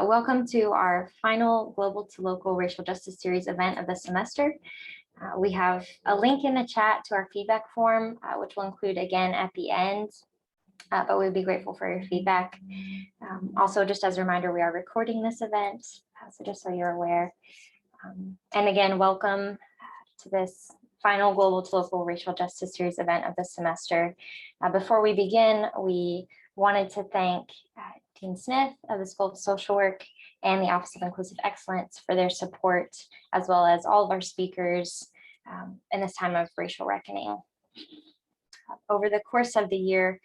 Welcome to our final Global to Local Racial Justice Series event of the semester. We have a link in the chat to our feedback form, which will include again at the end, but we'd be grateful for your feedback. Also, just as a reminder, we are recording this event, so just so you're aware. And again, welcome to this final Global to Local Racial Justice Series event of the semester. Before we begin, we wanted to thank Dean Smith of the School of Social Work and the Office of Inclusive Excellence for their support, as well as all of our speakers in this time of racial reckoning. Over the course of the year,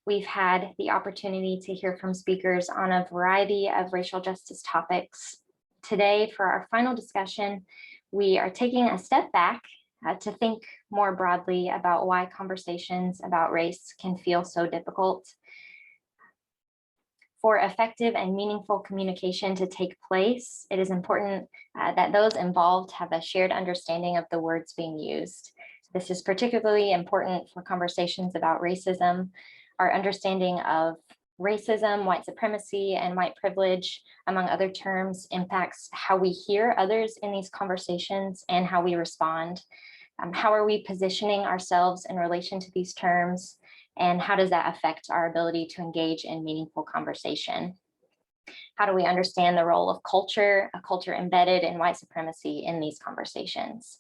we've had the opportunity to hear from speakers on a variety of racial justice topics. Today, for our final discussion, we are taking a step back to think more broadly about why conversations about race can feel so difficult. For effective and meaningful communication to take place, it is important that those involved have a shared understanding of the words being used. This is particularly important for conversations about racism. Our understanding of racism, white supremacy, and white privilege, among other terms, impacts how we hear others in these conversations and how we respond. How are we positioning ourselves in relation to these terms? And how does that affect our ability to engage in meaningful conversation? How do we understand the role of culture, a culture embedded in white supremacy in these conversations?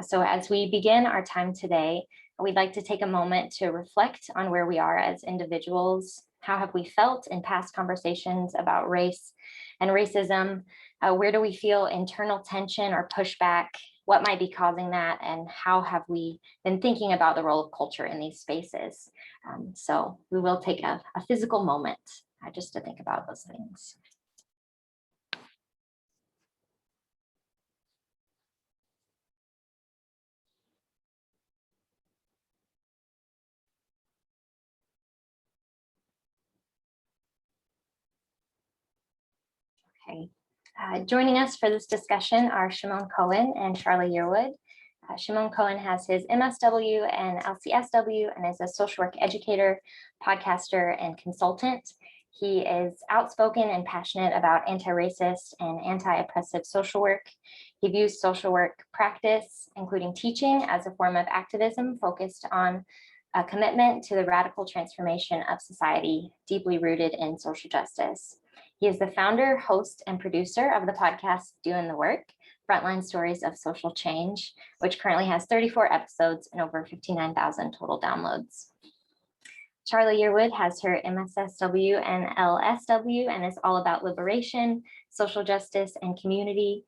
So as we begin our time today, we'd like to take a moment to reflect on where we are as individuals. How have we felt in past conversations about race and racism? Where do we feel internal tension or pushback? What might be causing that, and how have we been thinking about the role of culture in these spaces? So we will take a physical moment just to think about those things. Okay. Joining us for this discussion are Shimon Cohen and Charla Yearwood. Shimon Cohen has his MSW and LCSW and is a social work educator, podcaster, and consultant. He is outspoken and passionate about anti-racist and anti-oppressive social work. He views social work practice, including teaching, as a form of activism focused on a commitment to the radical transformation of society, deeply rooted in social justice. He is the founder, host, and producer of the podcast Doing the Work, Frontline Stories of Social Change, which currently has 34 episodes and over 59,000 total downloads. Charla Yearwood has her MSSW and LSW and is all about liberation, social justice, and community.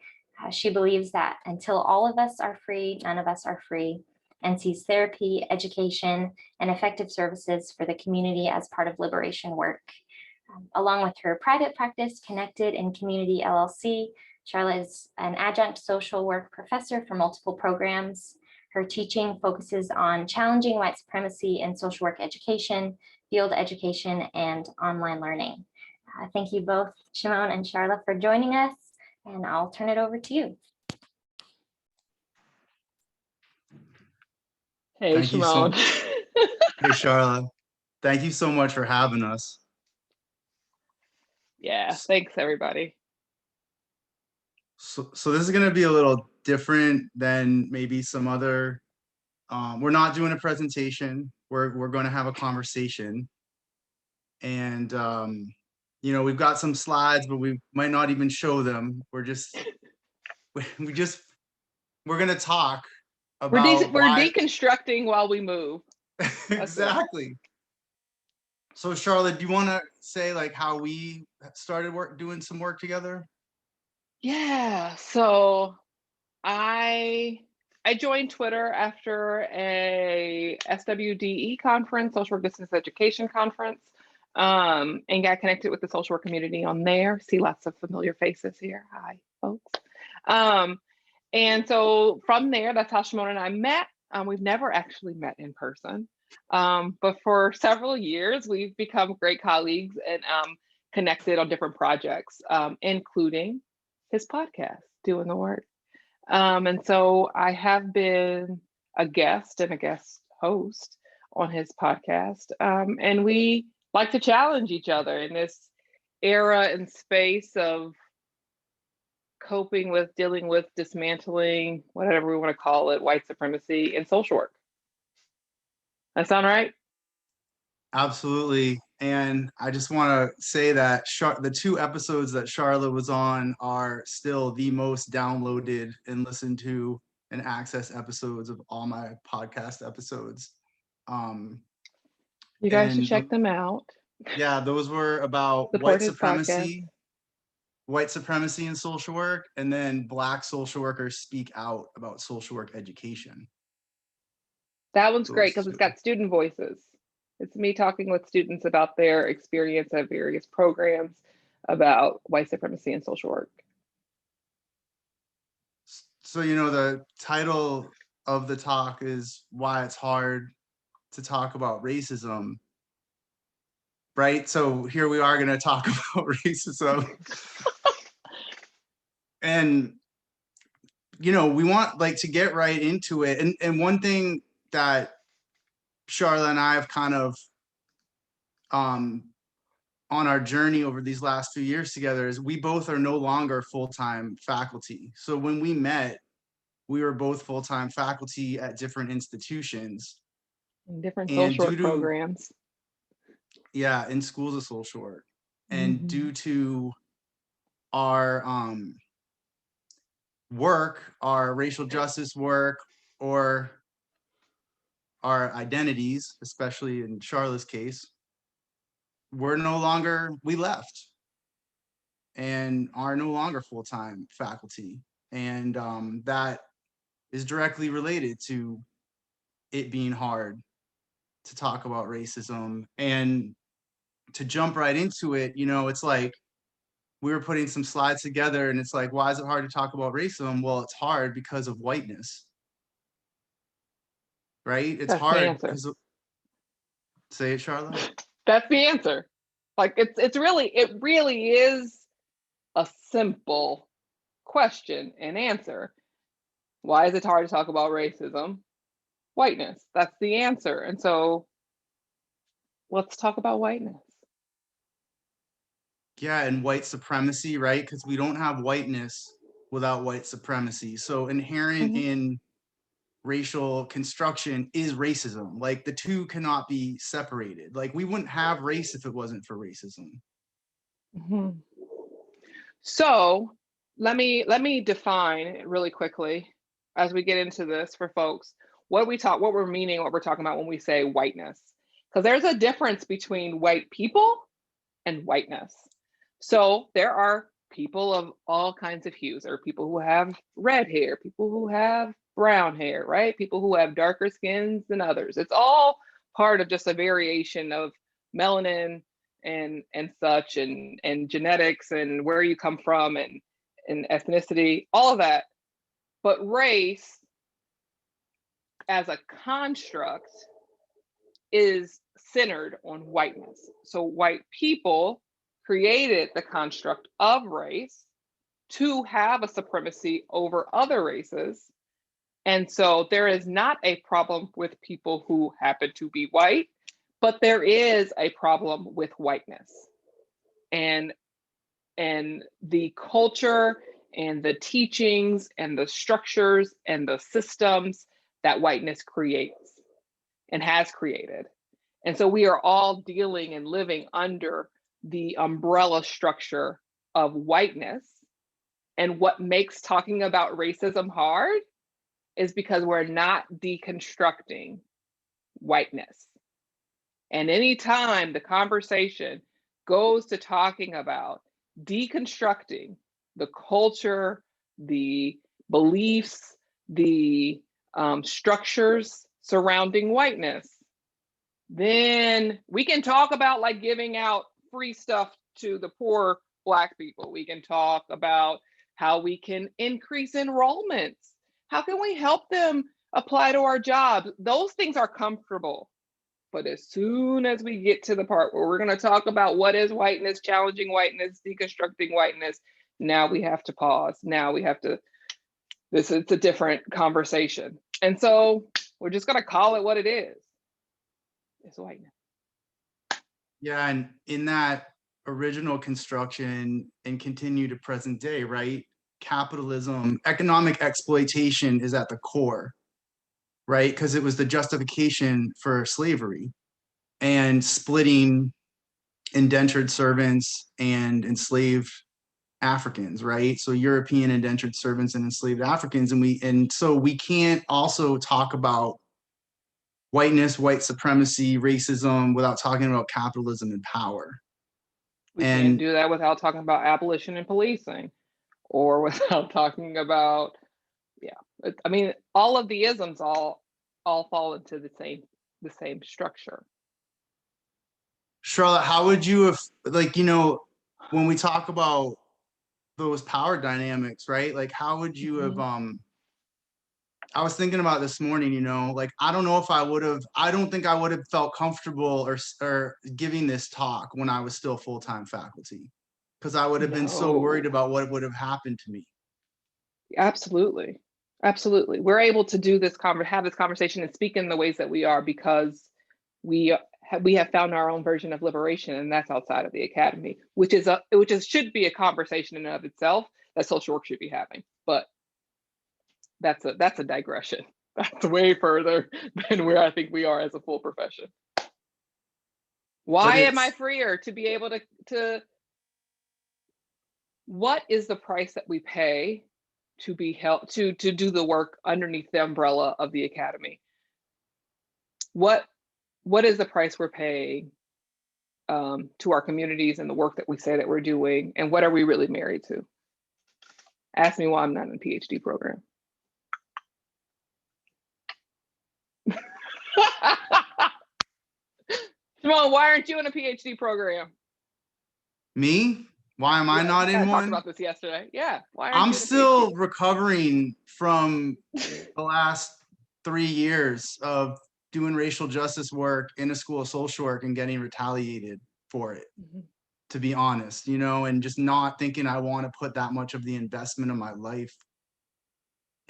She believes that until all of us are free, none of us are free, and sees therapy, education, and effective services for the community as part of liberation work. Along with her private practice, Connected in Community LLC, Charla is an adjunct social work professor for multiple programs. Her teaching focuses on challenging white supremacy in social work education, field education, and online learning. Thank you both, Shimon and Charla, for joining us, and I'll turn it over to you. Hey, Shimon. Hey, Charla. Thank you so much for having us. Yeah, thanks, everybody. So this is going to be a little different than maybe some other, we're not doing a presentation, we're going to have a conversation. And, you know, we've got some slides, but we might not even show them. We're going to talk about we're deconstructing while we move. Exactly. So Charlotte, do you want to say like how we started doing some work together? Yeah, so I joined Twitter after a SWDE conference, Social Work Distance Education Conference, and got connected with the social work community on there. See lots of familiar faces here. Hi, folks. And so from there, that's how Shimon and I met. We've never actually met in person, but for several years, we've become great colleagues and connected on different projects, including his podcast, Doing the Work. And so I have been a guest and a guest host on his podcast, and we like to challenge each other in this era and space of coping with, dealing with, dismantling, whatever we want to call it, white supremacy in social work. That sound right? Absolutely. And I just want to say that the 2 episodes that Charlotte was on are still the most downloaded and listened to and accessed episodes of all my podcast episodes. You guys should and check them out. Yeah, those were about Support his podcast. white supremacy in social work, and then Black social workers speak out about social work education. That one's great Those because it's 2. got student voices. It's me talking with students about their experience at various programs about white supremacy and social work. So, the title of the talk is why it's hard to talk about racism, right? So here we are going to talk about racism. And, we want to get right into it. And one thing that Charlotte and I have kind of on our journey over these last few years together is we both are no longer full-time faculty. So when we met, we were both full-time faculty at different institutions. In different And social work due to, programs. yeah, in schools of social work. And due to our work, our racial justice work, or our identities, especially in Charlotte's case, we left and are no longer full-time faculty. And that is directly related to it being hard to talk about racism. And to jump right into it, it's like we were putting some slides together and it's like, why is it hard to talk about racism? Well, it's hard because of whiteness, right? It's That's the hard answer. because of, say it, Charlotte. That's the answer. It really is a simple question and answer. Why is it hard to talk about racism? Whiteness. That's the answer. And so let's talk about whiteness. Yeah, and white supremacy, right? Because we don't have whiteness without white supremacy. So inherent in racial construction is racism. Like the 2 cannot be separated. Like we wouldn't have race if it wasn't for racism. So let me define really quickly as we get into this for folks what we're talking about when we say whiteness, because there's a difference between white people and whiteness. So there are people of all kinds of hues. There are people who have red hair, people who have brown hair, right? People who have darker skins than others. It's all part of just a variation of melanin and such, and genetics and where you come from and ethnicity, all of that. But race as a construct is centered on whiteness. So white people created the construct of race to have a supremacy over other races. And so there is not a problem with people who happen to be white, but there is a problem with whiteness. And the culture and the teachings and the structures and the systems that whiteness creates and has created. And so we are all dealing and living under the umbrella structure of whiteness. And what makes talking about racism hard is because we're not deconstructing whiteness. And anytime the conversation goes to talking about deconstructing the culture, the beliefs, the structures surrounding whiteness, then we can talk about like giving out free stuff to the poor Black people. We can talk about how we can increase enrollments. How can we help them apply to our jobs? Those things are comfortable. But as soon as we get to the part where we're going to talk about what is whiteness, challenging whiteness, deconstructing whiteness, now we have to pause. Now we have to, it's a different conversation. And so we're just going to call it what it is. It's whiteness. Yeah, and in that original construction and continue to present day, right? Capitalism, economic exploitation is at the core, right? Because it was the justification for slavery and splitting indentured servants and enslaved Africans, right? So European indentured servants and enslaved Africans, and so we can't also talk about whiteness, white supremacy, racism without talking about capitalism and power. We can't do that without talking about abolition and policing, or without talking about, yeah. I mean, all of the isms all fall into the same structure. Charlotte, how would you have, like, you know, when we talk about those power dynamics, right? Like, how would you have, I was thinking about this morning, you know, like, I don't know if I don't think I would have felt comfortable or giving this talk when I was still full-time faculty, because I would have been so worried about what would have happened to me. Absolutely. Absolutely. We're able to do this have this conversation and speak in the ways that we are because we have found our own version of liberation, and that's outside of the academy, which should be a conversation in and of itself that social work should be having. But that's a digression. That's way further than where I think we are as a full profession. Why am I freer to be able to what is the price that we pay to be held to do the work underneath the umbrella of the academy? What is the price we're paying to our communities and the work that we say that we're doing, and what are we really married to? Ask me why I'm not in a PhD program. Shimon, why aren't you in a PhD program? Me? Why am I not in one? I talked about this yesterday. Yeah. Why aren't I'm you still recovering from the last 3 years of doing racial justice work in a school of social work and getting retaliated for it, to be honest, you know, and just not thinking I want to put that much of the investment of my life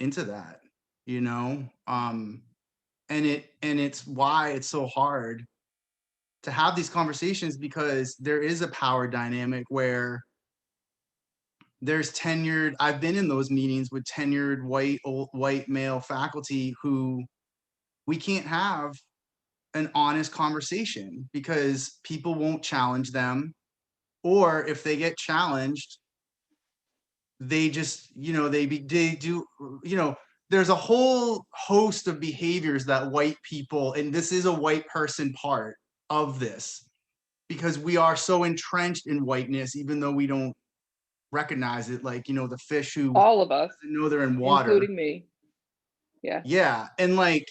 into that, you know? And it's why it's so hard to have these conversations, because there is a power dynamic where there's tenured, I've been in those meetings with tenured white male faculty who we can't have an honest conversation because people won't challenge them, or if they get challenged, they just, you know, they do, you know, there's a whole host of behaviors that white people, and this is a white person part of this, because we are so entrenched in whiteness, even though we don't recognize it, like, you know, the fish who all of us know they're in water, including me. Yeah. And like,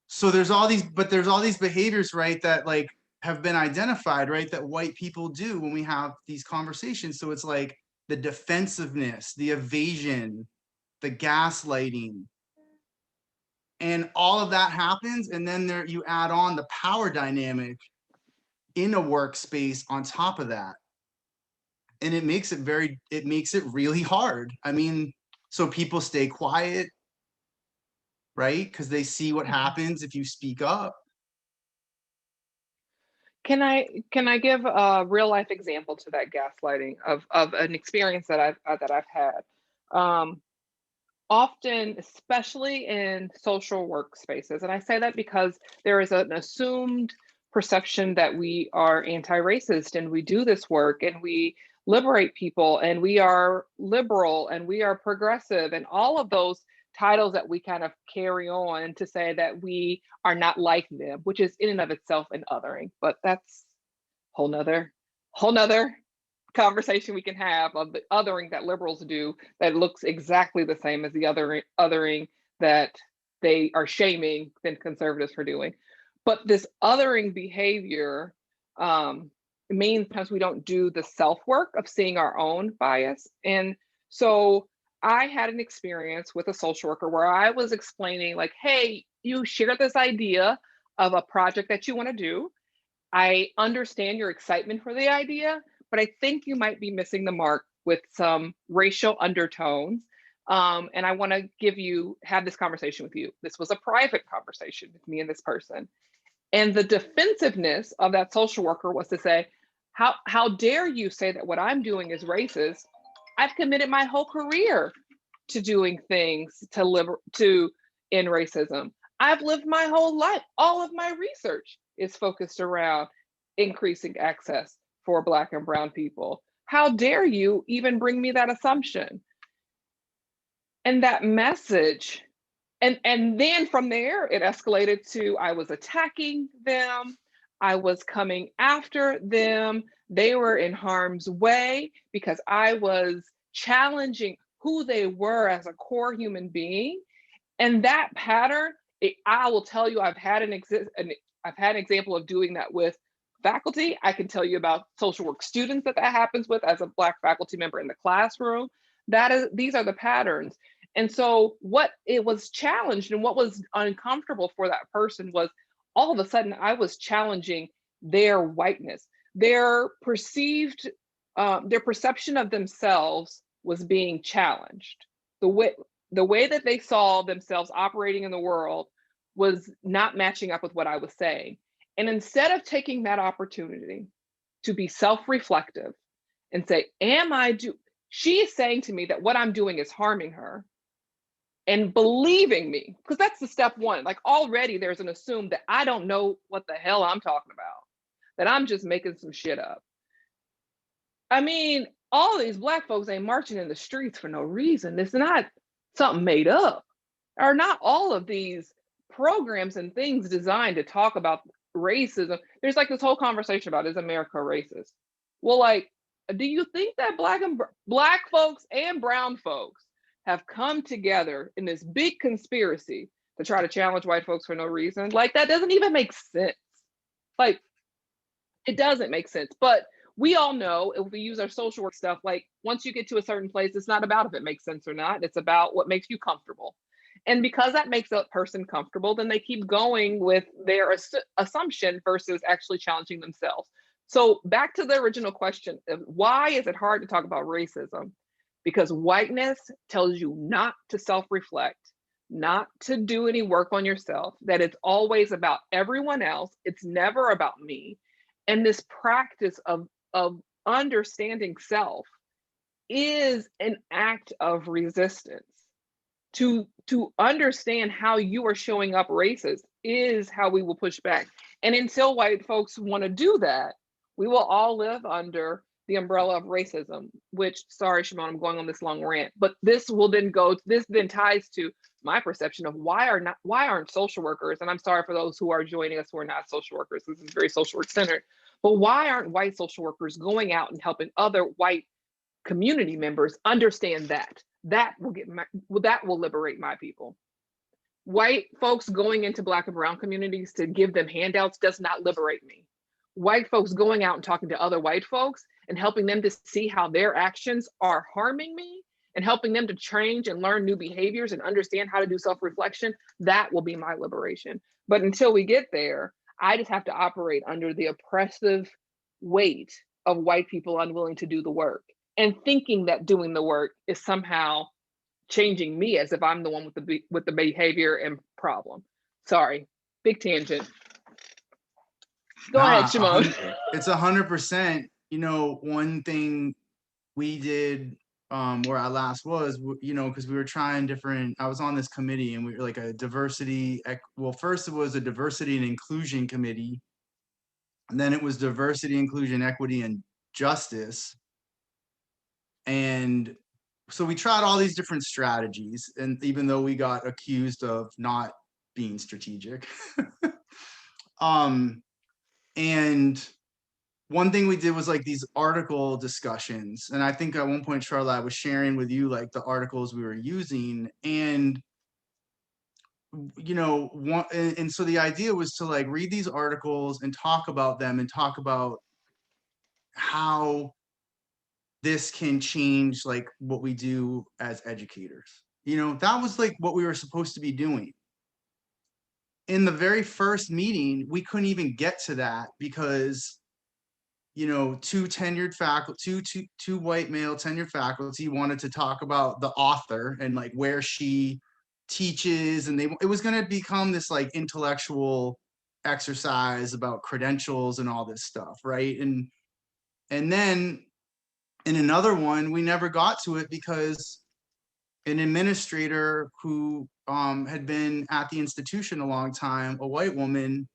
so there's all these behaviors, right, that like have been identified, right, that white people do when we have these conversations. So it's like the defensiveness, the evasion, the gaslighting, and all of that happens, and then there you add on the power dynamic in a workspace on top of that, and it makes it really hard. I mean, so people stay quiet, right, because they see what happens if you speak up. Can I give a real life example to that gaslighting of an experience that I've had? Often, especially in social workspaces, and I say that because there is an assumed perception that we are anti-racist and we do this work and we liberate people and we are liberal and we are progressive and all of those titles that we kind of carry on to say that we are not like them, which is in and of itself an othering, but that's whole nother conversation we can have of the othering that liberals do that looks exactly the same as the othering that they are shaming than conservatives for doing. But this othering behavior means sometimes we don't do the self-work of seeing our own bias. And so I had an experience with a social worker where I was explaining like, hey, you shared this idea of a project that you want to do. I understand your excitement for the idea, but I think you might be missing the mark with some racial undertones. And I want to have this conversation with you. This was a private conversation with me and this person. And the defensiveness of that social worker was to say, How dare you say that what I'm doing is racist? I've committed my whole career to doing things to end racism. I've lived my whole life. All of my research is focused around increasing access for Black and brown people. How dare you even bring me that assumption? And that message, and then from there, it escalated to I was attacking them, I was coming after them, they were in harm's way because I was challenging who they were as a core human being. And that pattern, I will tell you, I've had an example of doing that with faculty. I can tell you about social work students that happens with as a Black faculty member in the classroom. These are the patterns. And so what it was challenged and what was uncomfortable for that person was all of a sudden I was challenging their whiteness, their perceived, their perception of themselves was being challenged. The way that they saw themselves operating in the world was not matching up with what I was saying. And instead of taking that opportunity to be self-reflective and say, she is saying to me that what I'm doing is harming her, and believing me, because that's the step one. Like already there's an assume that I don't know what the hell I'm talking about, that I'm just making some shit up. I mean, all these Black folks ain't marching in the streets for no reason. It's not something made up. Are not all of these programs and things designed to talk about racism? There's like this whole conversation about, is America racist? Well, like, do you think that Black folks and brown folks have come together in this big conspiracy to try to challenge white folks for no reason? Like, that doesn't even make sense. Like, it doesn't make sense. But we all know, if we use our social work stuff, like once you get to a certain place, it's not about if it makes sense or not. It's about what makes you comfortable. And because that makes a person comfortable, then they keep going with their assumption versus actually challenging themselves. So back to the original question of why is it hard to talk about racism? Because whiteness tells you not to self-reflect, not to do any work on yourself, that it's always about everyone else. It's never about me. And this practice of understanding self is an act of resistance. To understand how you are showing up racist is how we will push back. And until white folks want to do that, we will all live under the umbrella of racism, which, sorry, Shimon, I'm going on this long rant, but this then ties to my perception of why aren't social workers, and I'm sorry for those who are joining us who are not social workers, this is very social work centered, but why aren't white social workers going out and helping other white community members understand that will liberate my people. White folks going into Black and brown communities to give them handouts does not liberate me. White folks going out and talking to other white folks and helping them to see how their actions are harming me and helping them to change and learn new behaviors and understand how to do self-reflection, that will be my liberation. But until we get there, I just have to operate under the oppressive weight of white people unwilling to do the work and thinking that doing the work is somehow changing me as if I'm the one with the behavior and problem. Sorry, big tangent. Go ahead, Shimon. It's 100%. You know, one thing we did where I last was, you know, because we were trying I was on this committee and we were like a first it was a diversity and inclusion committee. And then it was diversity, inclusion, equity, and justice. And so we tried all these different strategies. And even though we got accused of not being strategic, and one thing we did was like these article discussions. And I think at one point, Charlotte, I was sharing with you like the articles we were using. And, you know, and so the idea was to like read these articles and talk about them and talk about how this can change like what we do as educators. You know, that was like what we were supposed to be doing. In the very first meeting, we couldn't even get to that because, you know, two white male tenured faculty wanted to talk about the author and like where she teaches, and it was going to become this like intellectual exercise about credentials and all this stuff, right? And And then in another one, we never got to it because an administrator who had been at the institution a long time, a white woman,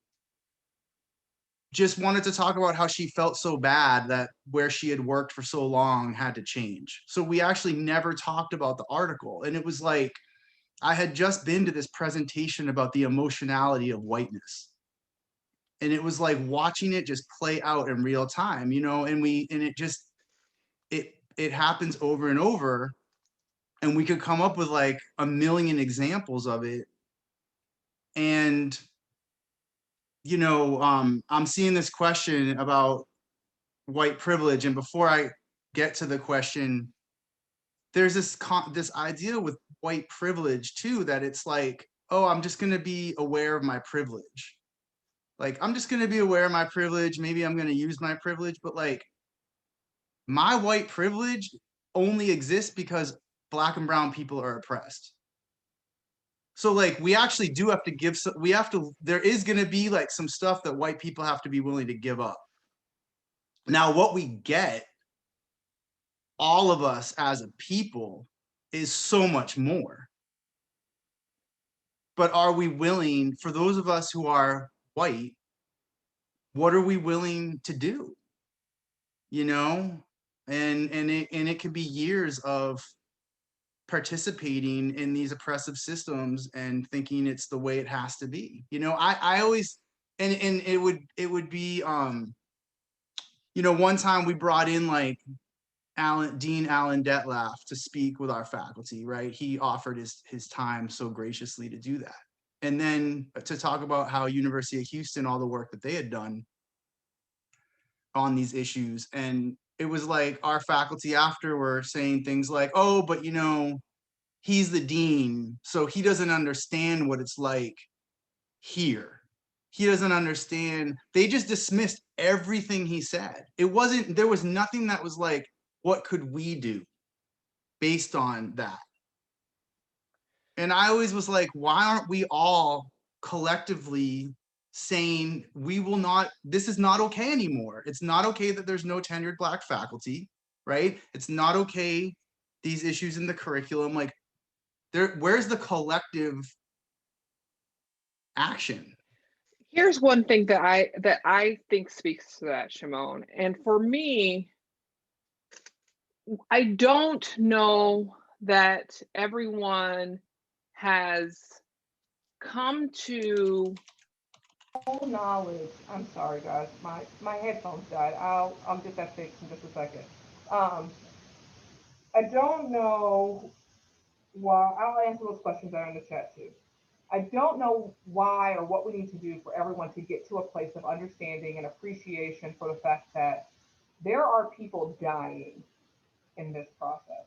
just wanted to talk about how she felt so bad that where she had worked for so long had to change. So we actually never talked about the article. And it was like, I had just been to this presentation about the emotionality of whiteness. And it was like watching it just play out in real time, you know, and it happens over and over. And we could come up with like a million examples of it. And I'm seeing this question about white privilege, and before I get to the question, there's this idea with white privilege too, that it's like, oh, I'm just going to be aware of my privilege. Like, I'm just going to be aware of my privilege. Maybe I'm going to use my privilege, but like, my white privilege only exists because Black and brown people are oppressed. So like, we actually do have to there is going to be like some stuff that white people have to be willing to give up. Now, what we get, all of us as a people, is so much more. But are we willing, for those of us who are white, what are we willing to do? You know, and it could be years of participating in these oppressive systems and thinking it's the way it has to be. You know, I always, and it would be one time we brought in like Dean Alan Detlef to speak with our faculty, right? He offered his time so graciously to do that. And then to talk about how University of Houston, all the work that they had done on these issues. And it was like our faculty after were saying things like, oh, but he's the dean, so he doesn't understand what it's like here. He doesn't understand. They just dismissed everything he said. There was nothing that was like, what could we do based on that? And I always was like, why aren't we all collectively saying this is not okay anymore. It's not okay that there's no tenured Black faculty, right? It's not okay, these issues in the curriculum, like where's the collective action? Here's one thing that I think speaks to that, Shimon. And for me, I don't know that everyone has come to full knowledge. I'm sorry, guys. My headphones died. I'll get that fixed in just a second. I don't know why. I'll answer those questions that are in the chat too. I don't know why or what we need to do for everyone to get to a place of understanding and appreciation for the fact that there are people dying in this process.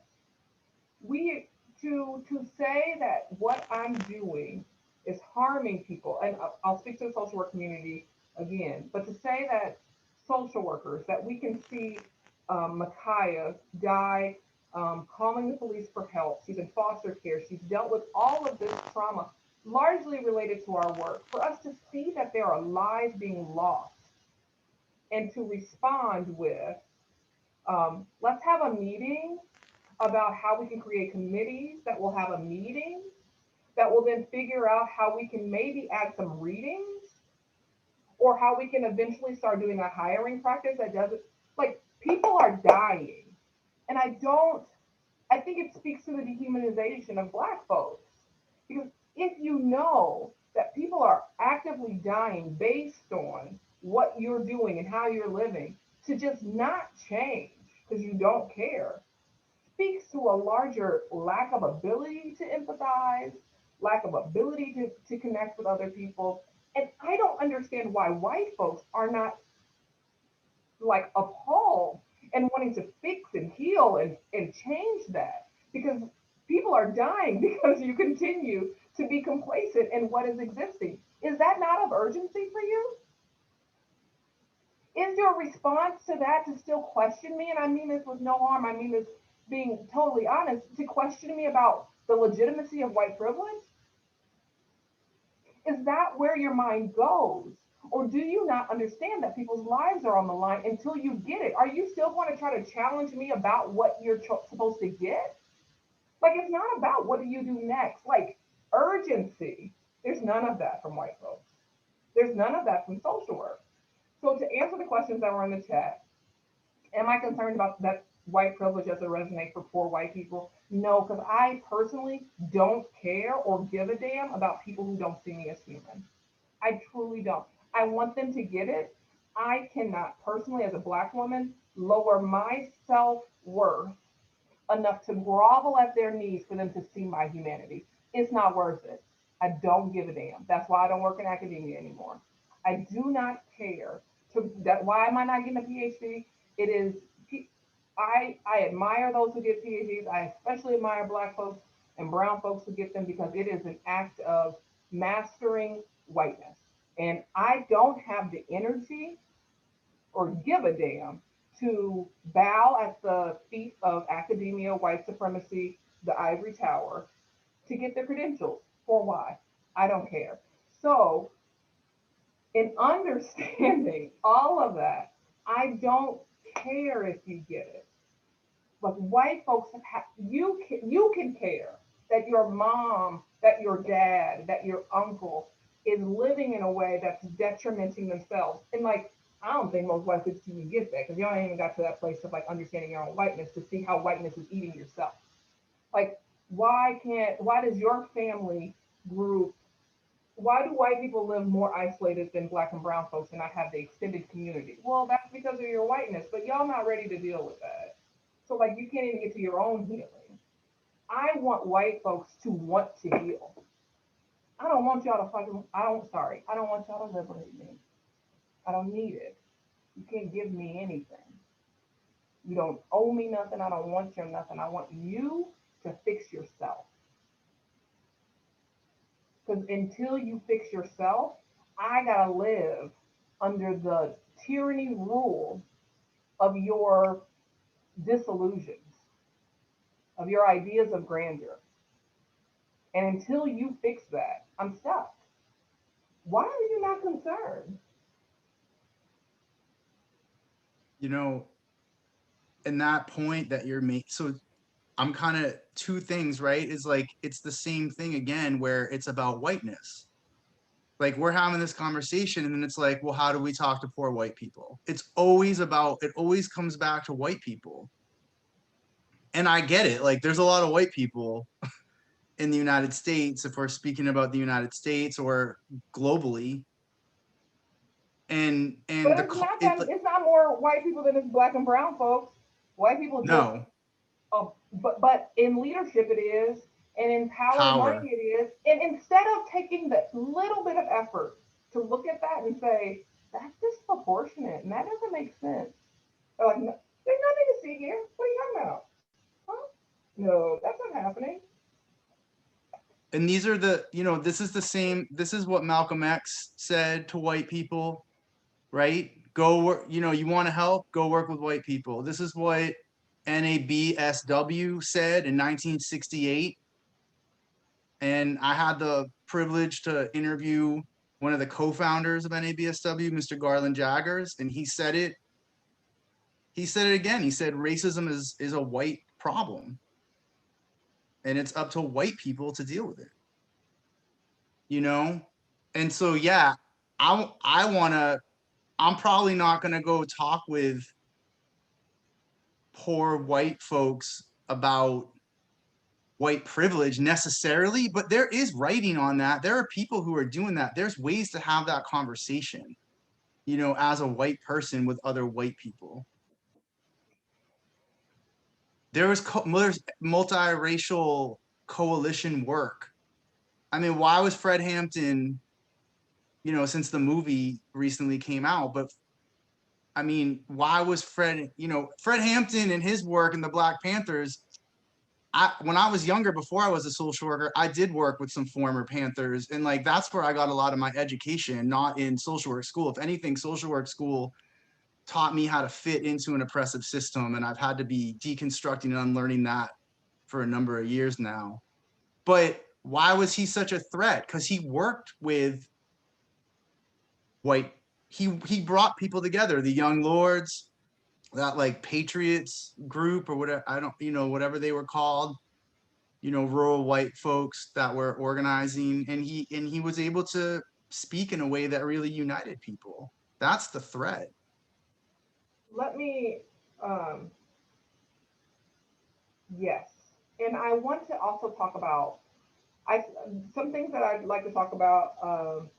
We to say that what I'm doing is harming people, and I'll speak to the social work community again, but to say that social workers, that we can see Micaiah die, calling the police for help. She's in foster care. She's dealt with all of this trauma, largely related to our work. For us to see that there are lives being lost and to respond with, let's have a meeting about how we can create committees that will have a meeting that will then figure out how we can maybe add some readings or how we can eventually start doing a hiring practice that doesn't, like, people are dying. And I think it speaks to the dehumanization of Black folks. Because if you know that people are actively dying based on what you're doing and how you're living, to just not change because you don't care speaks to a larger lack of ability to empathize, lack of ability to connect with other people. And I don't understand why white folks are not like appalled and wanting to fix and heal and change that, because people are dying because you continue to be complacent in what is existing. Is that not of urgency for you? Is your response to that to still question me? And I mean this with no harm. I mean this being totally honest, to question me about the legitimacy of white privilege? Is that where your mind goes? Or do you not understand that people's lives are on the line until you get it? Are you still going to try to challenge me about what you're supposed to get? Like, it's not about what do you do next. Like, urgency. There's none of that from white folks. There's none of that from social work. So, to answer the questions that were in the chat, am I concerned about that white privilege doesn't resonate for poor white people? No, because I personally don't care or give a damn about people who don't see me as human. I truly don't. I want them to get it. I cannot personally, as a Black woman, lower my self worth enough to grovel at their knees for them to see my humanity. It's not worth it. I don't give a damn. That's why I don't work in academia anymore. I do not care. Why am I not getting a PhD? It is I admire those who get PhDs. I especially admire Black folks and brown folks who get them because it is an act of mastering whiteness. And I don't have the energy or give a damn to bow at the feet of academia, white supremacy, the ivory tower to get their credentials. For why? I don't care. So, in understanding all of that, I don't care if you get it. But white folks you can care that your mom, that your dad, that your uncle is living in a way that's detrimenting themselves. And like, I don't think most white folks even get that because y'all ain't even got to that place of like understanding your own whiteness to see how whiteness is eating yourself. Like, why does your family group, why do white people live more isolated than Black and brown folks and not have the extended community? Well, that's because of your whiteness, but y'all not ready to deal with that. So like, you can't even get to your own healing. I want white folks to want to heal. I don't want y'all to fucking, I don't want y'all to liberate me. I don't need it. You can't give me anything. You don't owe me nothing. I don't want your nothing. I want you to fix yourself. Because until you fix yourself, I gotta live under the tyranny rule of your disillusions, of your ideas of grandeur. And until you fix that, I'm stuck. Why are you not concerned? You know, and that point that you're making, so I'm kind of two things, right? Is like, it's the same thing again, where it's about whiteness. Like, we're having this conversation and then it's like, well, how do we talk to poor white people? It's always about, it always comes back to white people. And I get it. Like, there's a lot of white people in the United States, if we're speaking about the United States or globally. And But the it's not that it's not more white people than it's Black and brown folks. White people just no but in leadership it is, and in power and money power. it is. And instead of taking the little bit of effort to look at that and say, that's disproportionate and that doesn't make sense. They're like, no, there's nothing to see here. What are you talking about? Huh? No, that's not happening. And these are the, this is the same, this is what Malcolm X said to white people, right? Go work, you want to help, go work with white people. This is what NABSW said in 1968. And I had the privilege to interview one of the co-founders of NABSW, Mr. Garland Jaggers, and he said it again. He said racism is a white problem. And it's up to white people to deal with it. And so yeah, I'm probably not gonna go talk with poor white folks about white privilege necessarily, but there is writing on that. There are people who are doing that. There's ways to have that conversation, as a white person with other white people. There's multiracial coalition work. I mean, why was Fred Hampton, since the movie recently came out, but I mean, why was Fred Hampton and his work in the Black Panthers? When I was younger, before I was a social worker, I did work with some former Panthers, and like, that's where I got a lot of my education, not in social work school. If anything, social work school taught me how to fit into an oppressive system, and I've had to be deconstructing and unlearning that for a number of years now. But why was he such a threat? Because he worked with white, he brought people together, the Young Lords, that like Patriots group or whatever, I don't, whatever they were called, rural white folks that were organizing, and he was able to speak in a way that really united people. That's the threat. Let me, yes. And I want to also talk about, some things that I'd like to talk about.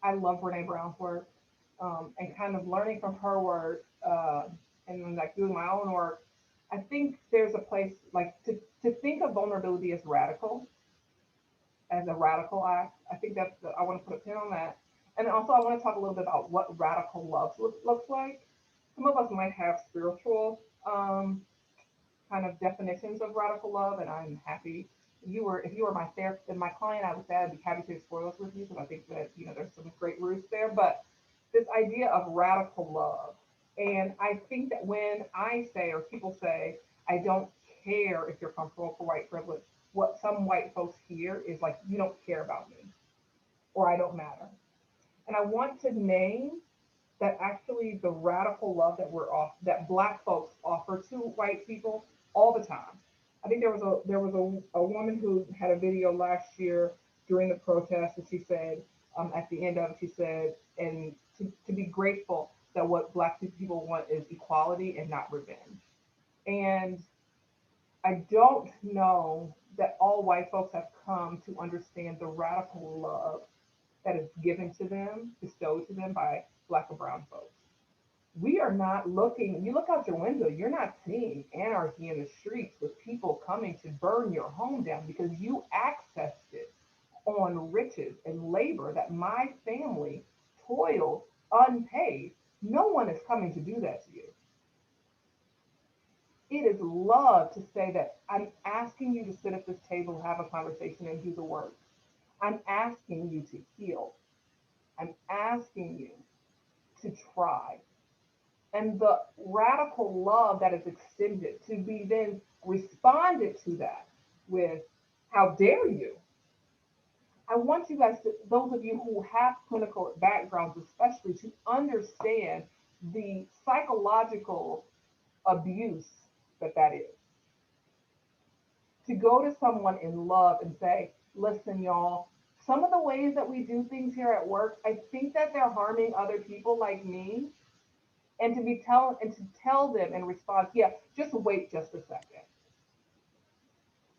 I love Brene Brown's work, and kind of learning from her work, and then like doing my own work. I think there's a place like to think of vulnerability as radical, as a radical act. I think I want to put a pin on that. And also I want to talk a little bit about what radical love looks like. Some of us might have spiritual kind of definitions of radical love, and I'm happy. If you were my therapist, my client, I would say I'd be happy to explore those with you because I think that there's some great roots there. But this idea of radical love, and I think that when I say or people say I don't care if you're comfortable for white privilege, what some white folks hear is like, you don't care about me or I don't matter. And I want to name that actually the radical love that Black folks offer to white people all the time. I think there was a woman who had a video last year during the protest, and she said, at the end of it, she said, and to be grateful that what Black people want is equality and not revenge. And I don't know that all white folks have come to understand the radical love that is given to them, bestowed to them by Black or brown folks. We are not looking, you look out your window, you're not seeing anarchy in the streets with people coming to burn your home down because you accessed it on riches and labor that my family toiled unpaid. No one is coming to do that to you. It is love to say that I'm asking you to sit at this table, have a conversation, and do the work. I'm asking you to heal. I'm asking you to try. And the radical love that is extended to be then responded to that with, how dare you? I want you guys to, those of you who have clinical backgrounds, especially, to understand the psychological abuse that is. To go to someone in love and say, listen, y'all, some of the ways that we do things here at work, I think that they're harming other people like me. And to tell them in response, yeah, just wait just a second.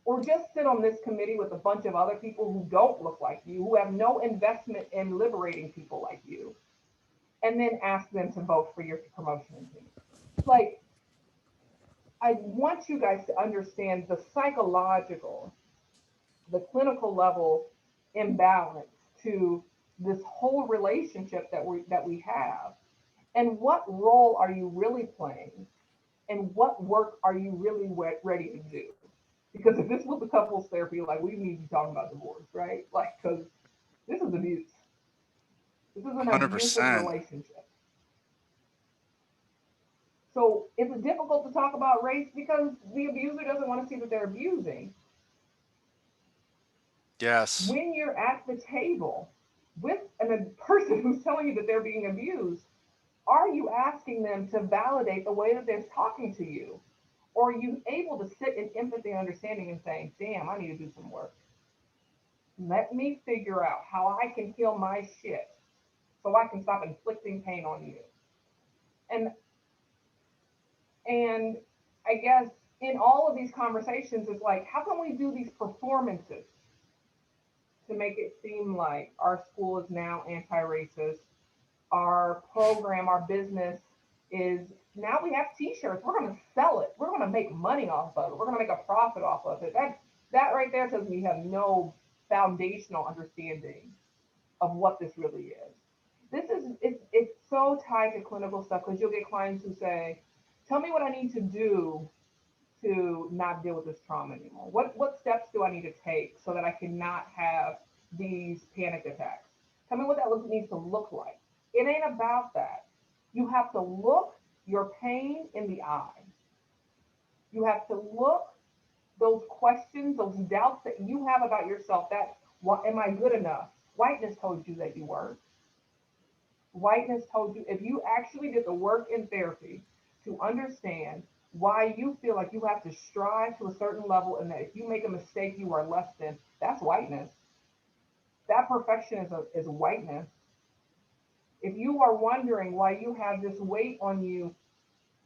Or just sit on this committee with a bunch of other people who don't look like you, who have no investment in liberating people like you, and then ask them to vote for your promotion team. Like, I want you guys to understand the psychological, the clinical level imbalance to this whole relationship that we have. And what role are you really playing? And what work are you really ready to do? Because if this was a couples therapy, like, we need to be talking about divorce, right? Like, because this is abuse. This is an 100%. abusive relationship. So it's difficult to talk about race because the abuser doesn't want to see that they're abusing. Yes. When you're at the table with a person who's telling you that they're being abused, are you asking them to validate the way that they're talking to you? Or are you able to sit in empathy and understanding and saying, damn, I need to do some work. Let me figure out how I can heal my shit so I can stop inflicting pain on you. And I guess in all of these conversations, it's like, how can we do these performances to make it seem like our school is now anti-racist, our program, our business is, now we have t-shirts, we're going to sell it, we're going to make money off of it, we're going to make a profit off of it. That right there says we have no foundational understanding of what this really is. It's so tied to clinical stuff, because you'll get clients who say, tell me what I need to do to not deal with this trauma anymore. What steps do I need to take so that I cannot have these panic attacks? Tell me what that needs to look like. It ain't about that. You have to look your pain in the eye. You have to look those questions, those doubts that you have about yourself, that, what, am I good enough? Whiteness told you that you weren't. Whiteness told you, if you actually did the work in therapy to understand why you feel like you have to strive to a certain level and that if you make a mistake, you are less than, that's whiteness. That perfection is whiteness. If you are wondering why you have this weight on you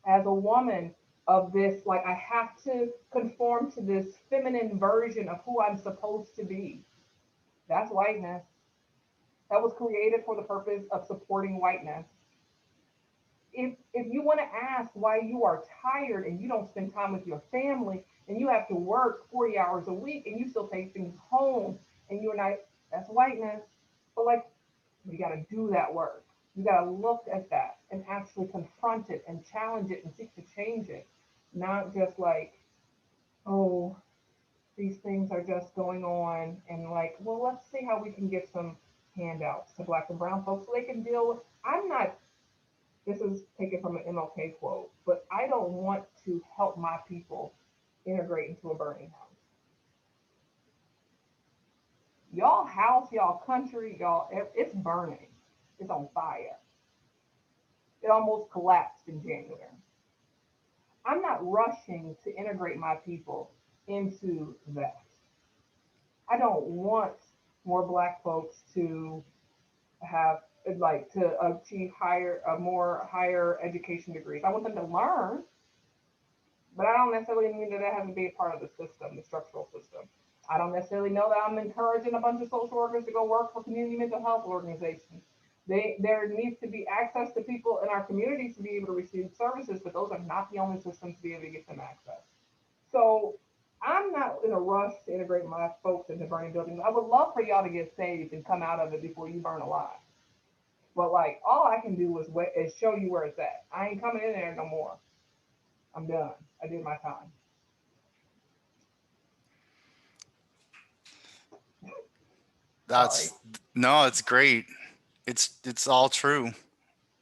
as a woman of this, like I have to conform to this feminine version of who I'm supposed to be, that's whiteness. That was created for the purpose of supporting whiteness. If you want to ask why you are tired and you don't spend time with your family and you have to work 40 hours a week and you still take things home and you're not, that's whiteness. But like, you got to do that work. You got to look at that and actually confront it and challenge it and seek to change it. Not just like, oh, these things are just going on and like, well, let's see how we can get some handouts to Black and brown folks so they can deal with. I'm not, this is taken from an MLK quote, but I don't want to help my people integrate into a burning house. Y'all house, y'all country, y'all, it's burning. It's on fire. It almost collapsed in January. I'm not rushing to integrate my people into that. I don't want more Black folks to have like to achieve more higher education degrees. I want them to learn, but I don't necessarily mean that has to be a part of the system, the structural system. I don't necessarily know that I'm encouraging a bunch of social workers to go work for community mental health organizations. There needs to be access to people in our communities to be able to receive services, but those are not the only systems to be able to get them access. So I'm not in a rush to integrate my folks into burning buildings. I would love for y'all to get saved and come out of it before you burn alive. But like, all I can do is show you where it's at. I ain't coming in there no more. I'm done. I did my time. That's no, it's great. It's all true.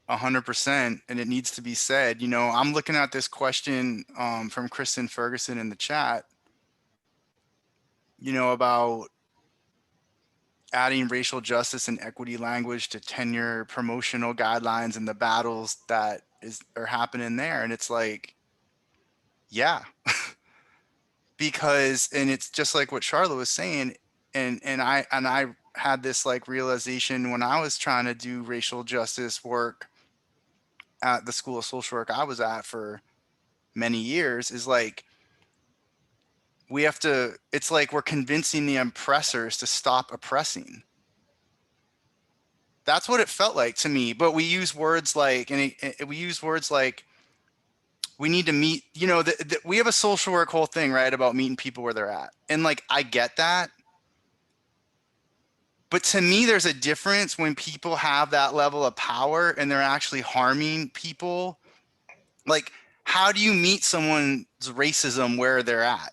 100%, and it needs to be said. You know, I'm looking at this question from Kristen Ferguson in the chat, you know, about adding racial justice and equity language to tenure promotional guidelines and the battles that are happening there. And it's like, yeah, because, and it's just like what Charlotte was saying. And I had this like realization when I was trying to do racial justice work at the School of Social Work I was at for many years, is like, we have to, it's like we're convincing the oppressors to stop oppressing. That's what it felt like to me. But we use words like, we use words like, we need to meet, you know, we have a social work whole thing, right, about meeting people where they're at. And like, I get that. But to me, there's a difference when people have that level of power and they're actually harming people. Like, how do you meet someone's racism where they're at?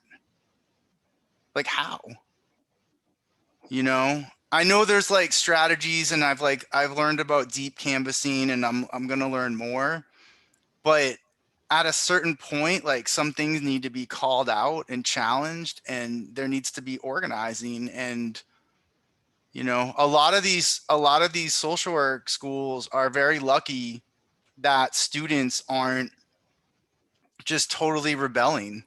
Like, how? You know, I know there's like strategies, and I've learned about deep canvassing, and I'm going to learn more. But at a certain point, like, some things need to be called out and challenged, and there needs to be organizing. And you know, a lot of these social work schools are very lucky that students aren't just totally rebelling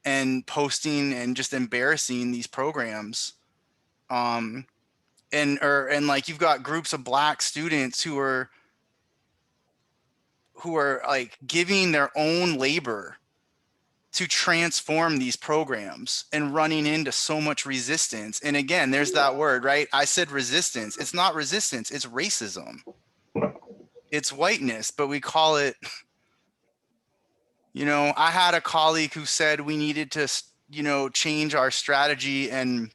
and posting and just embarrassing these programs. And like, you've got groups of Black students who are like giving their own labor to transform these programs and running into so much resistance. And again, there's that word, right? I said resistance. It's not resistance, it's racism. It's whiteness, but we call it, you know, I had a colleague who said we needed to, you know, change our strategy and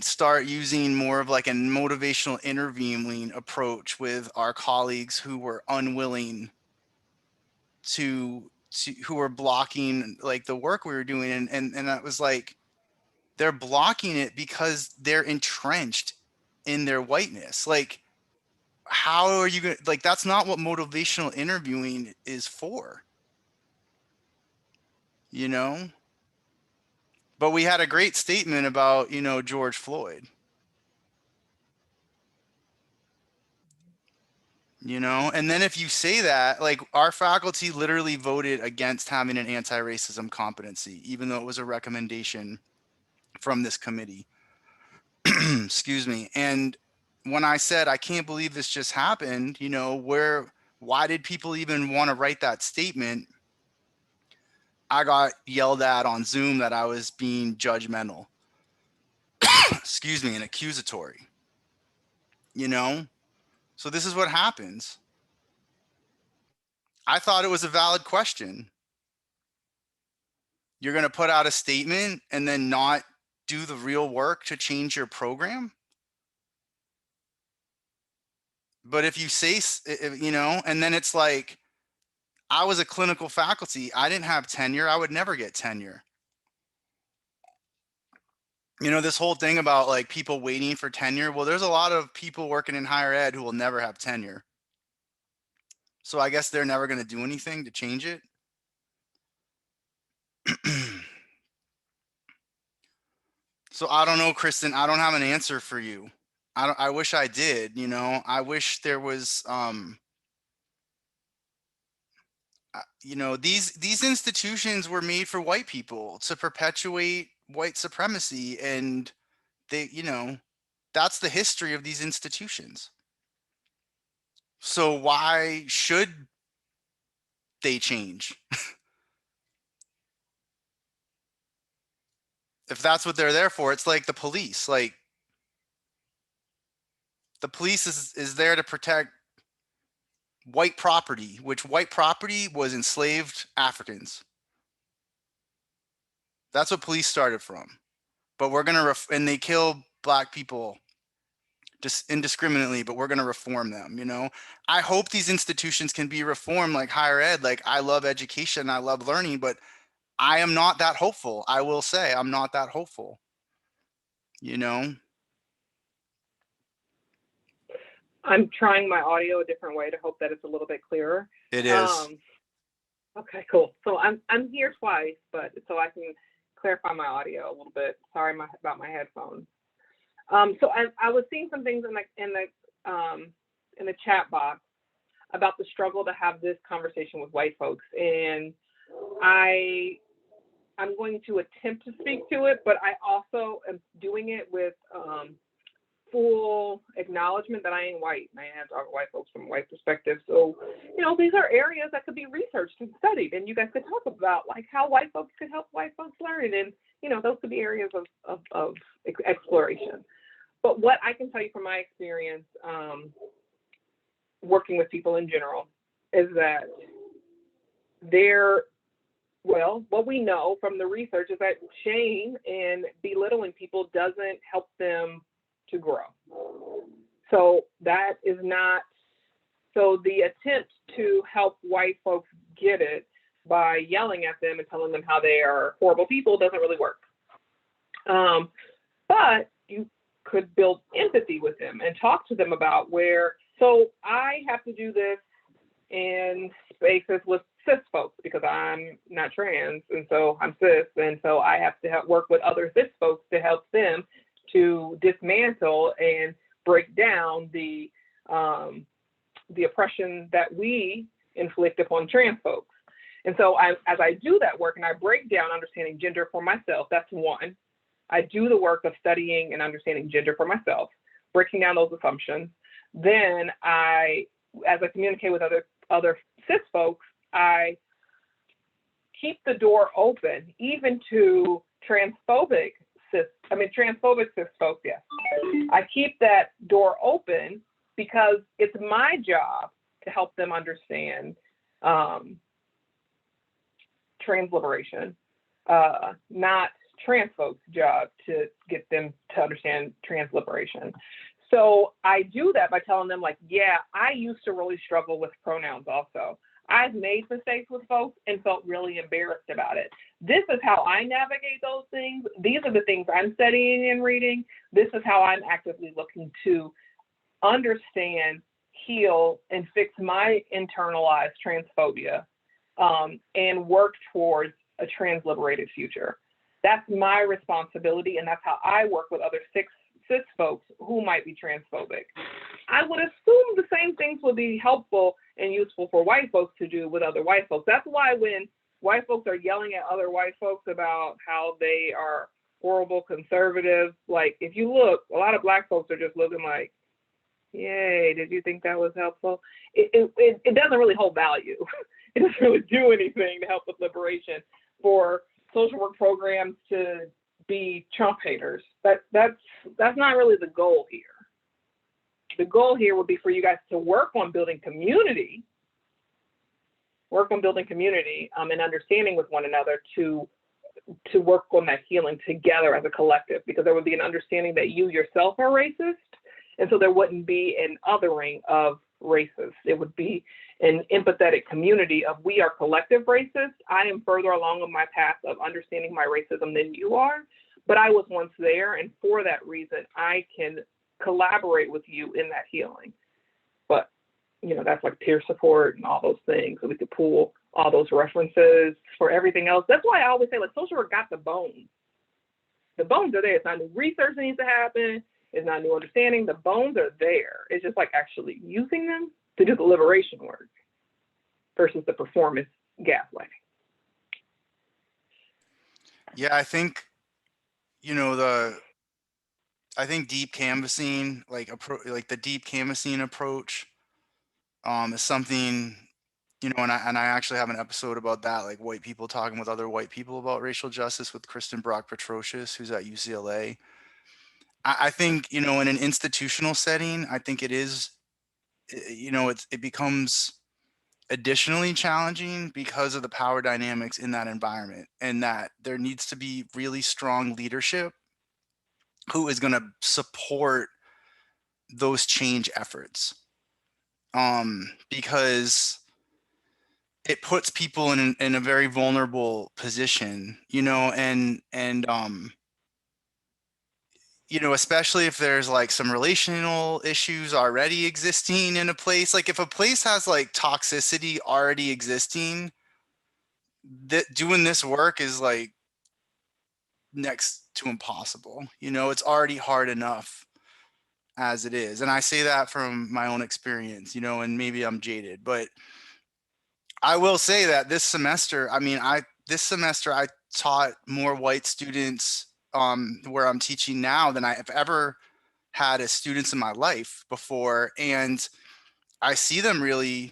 start using more of like a motivational interviewing approach with our colleagues who were unwilling to who were blocking like the work we were doing. And that was like, they're blocking it because they're entrenched in their whiteness. Like, how are you going to, like, that's not what motivational interviewing is for, you know? But we had a great statement about, you know, George Floyd. you know? And then if you say that, like our faculty literally voted against having an anti-racism competency, even though it was a recommendation from this committee. Excuse me. And when I said, I can't believe this just happened, you know, why did people even want to write that statement? I got yelled at on Zoom that I was being judgmental, excuse me, and accusatory, you know? So this is what happens. I thought it was a valid question. You're going to put out a statement and then not do the real work to change your program? But if you say, you know, and then it's like, I was a clinical faculty. I didn't have tenure. I would never get tenure. You know, this whole thing about like people waiting for tenure. Well, there's a lot of people working in higher ed who will never have tenure. So I guess they're never going to do anything to change it. So I don't know, Kristen, I don't have an answer for you. I wish I did, you know, I wish there was, you know, these institutions were made for white people to perpetuate white supremacy, and they, you know, that's the history of these institutions. So why should they change? If that's what they're there for, it's like the police. Like the police is there to protect white property, which white property was enslaved Africans. That's what police started from. But we're gonna and they kill black people just indiscriminately, but we're gonna reform them, you know? I hope these institutions can be reformed like higher ed. Like I love education, I love learning, but I am not that hopeful. I will say I'm not that hopeful, you know? I'm trying my audio a different way to hope that it's a little bit clearer. It is. Okay, cool. So I'm here twice, but so I can clarify my audio a little bit. Sorry about my headphones. So I was seeing some things in the chat box about the struggle to have this conversation with white folks, and I'm going to attempt to speak to it, but I also am doing it with full acknowledgement that I ain't white. I have to talk to white folks from a white perspective. So, you know, these are areas that could be researched and studied, and you guys could talk about like how white folks could help white folks learn, and you know, those could be areas of exploration. But what I can tell you from my experience working with people in general is that what we know from the research is that shame and belittling people doesn't help them to grow. So that is not, so the attempt to help white folks get it by yelling at them and telling them how they are horrible people doesn't really work. But you could build empathy with them and talk to them about so I have to do this in spaces with cis folks because I'm not trans, and so I'm cis, and so I have to work with other cis folks to help them to dismantle and break down the oppression that we inflict upon trans folks. And so as I do that work and I break down understanding gender for myself, that's one. I do the work of studying and understanding gender for myself, breaking down those assumptions. Then as I communicate with other cis folks, I keep the door open, even to transphobic cis folks, yes. I keep that door open because it's my job to help them understand trans liberation, not trans folks' job to get them to understand trans liberation. So I do that by telling them, like, yeah, I used to really struggle with pronouns also. I've made mistakes with folks and felt really embarrassed about it. This is how I navigate those things. These are the things I'm studying and reading. This is how I'm actively looking to understand, heal, and fix my internalized transphobia and work towards a trans-liberated future. That's my responsibility, and that's how I work with other cis folks who might be transphobic. I would assume the same things would be helpful and useful for white folks to do with other white folks. That's why when white folks are yelling at other white folks about how they are horrible conservatives, like if you look, a lot of Black folks are just looking like, yay, did you think that was helpful? It doesn't really hold value. It doesn't really do anything to help with liberation for social work programs to be Trump haters. That's not really the goal here. The goal here would be for you guys to work on building community, and understanding with one another to work on that healing together as a collective, because there would be an understanding that you yourself are racist, and so there wouldn't be an othering of racists. It would be an empathetic community of we are collective racists. I am further along on my path of understanding my racism than you are, but I was once there, and for that reason, I can collaborate with you in that healing. But, you know, that's like peer support and all those things. So we could pull all those references for everything else. That's why I always say, like, social work got the bones. The bones are there. It's not new research that needs to happen. It's not new understanding. The bones are there. It's just like actually using them to do the liberation work versus the performance gaslighting. Yeah, I think, you know, I think deep canvassing, like the deep canvassing approach, is something, you know, and I actually have an episode about that, like white people talking with other white people about racial justice with Kristen Brock Petrocious, who's at UCLA. I think, you know, in an institutional setting, I think it is, you know, it becomes additionally challenging because of the power dynamics in that environment, and that there needs to be really strong leadership who is going to support those change efforts, because it puts people in a very vulnerable position, you know, and you know, especially if there's like some relational issues already existing in a place. Like if a place has like toxicity already existing, that doing this work is like next to impossible. You know, it's already hard enough as it is. And I say that from my own experience, you know, and maybe I'm jaded, but I will say that this semester, this semester I taught more white students where I'm teaching now than I have ever had as students in my life before. And I see them really,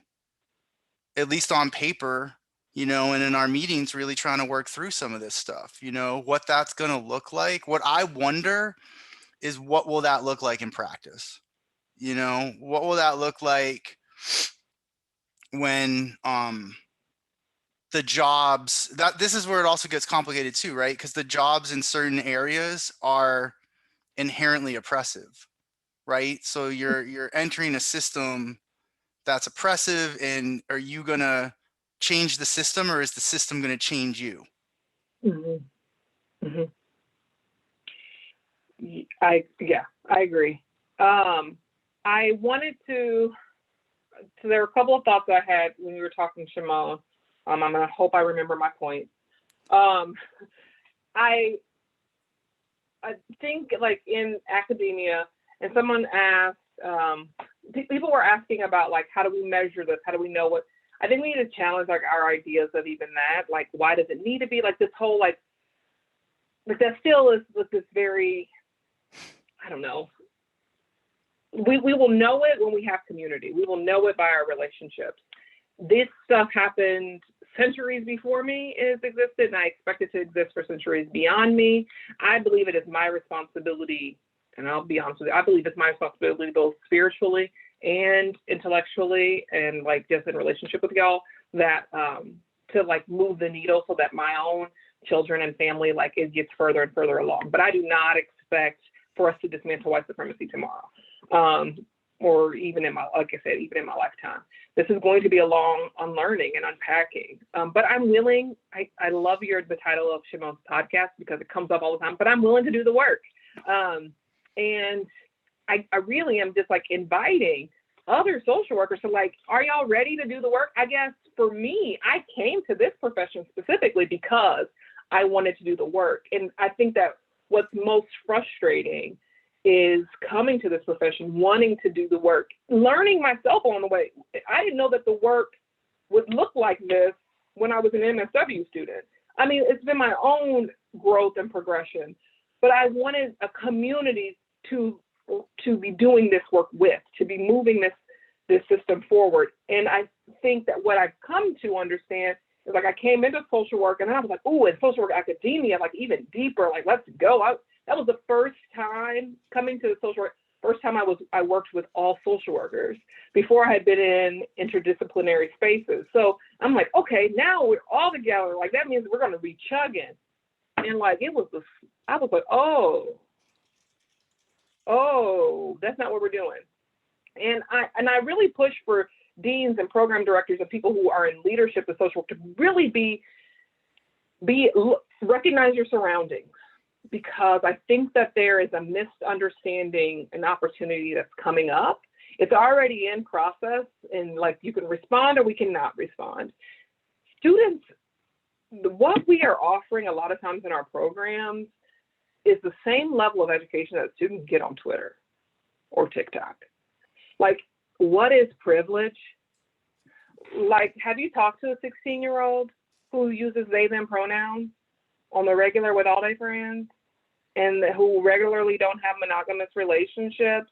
at least on paper, you know, and in our meetings, really trying to work through some of this stuff, you know, what that's going to look like. What I wonder is what will that look like in practice? You know, what will that look like when the jobs, that this is where it also gets complicated too, right? Because the jobs in certain areas are inherently oppressive, right? So you're entering a system that's oppressive, and are you gonna change the system, or is the system gonna change you? Mm-hmm. Mm-hmm. I agree. I wanted to, so there were a couple of thoughts I had when you were talking, Shimon. I'm gonna hope I remember my point. I think like in academia, and someone asked, people were asking about like, how do we measure this? How do we know what? I think we need to challenge like our ideas of even that. Like, why does it need to be like this whole like that still is with this very, I don't know. We will know it when we have community. We will know it by our relationships. This stuff happened centuries before me has existed, and I expect it to exist for centuries beyond me. I believe it is my responsibility, and I'll be honest with you, I believe it's my responsibility both spiritually and intellectually, and like just in relationship with y'all, that to like move the needle so that my own children and family, like it gets further and further along. But I do not expect for us to dismantle white supremacy tomorrow. Or even in my, like I said, even in my lifetime. This is going to be a long unlearning and unpacking. But I'm willing, I love the title of Shimon's podcast because it comes up all the time, but I'm willing to do the work. And I really am just like inviting other social workers to like, are y'all ready to do the work? I guess for me, I came to this profession specifically because I wanted to do the work. And I think that what's most frustrating is coming to this profession, wanting to do the work, learning myself on the way. I didn't know that the work would look like this when I was an MSW student. I mean, it's been my own growth and progression, but I wanted a community to be doing this work with, to be moving this system forward. And I think that what I've come to understand is, like, I came into social work and then I was like, oh, and social work academia, like even deeper, like, let's go. That was the first time coming to the social work, first time I worked with all social workers. Before, I had been in interdisciplinary spaces. So I'm like, okay, now we're all together. Like, that means we're going to be chugging. And like, I was like, oh, that's not what we're doing. And I really push for deans and program directors and people who are in leadership of social work to really recognize your surroundings, because I think that there is a misunderstanding and opportunity that's coming up. It's already in process, and like, you can respond or we cannot respond. Students, what we are offering a lot of times in our programs is the same level of education that students get on Twitter or TikTok. Like, what is privilege? Like, have you talked to a 16-year-old who uses they, them pronouns on the regular with all their friends, and who regularly don't have monogamous relationships,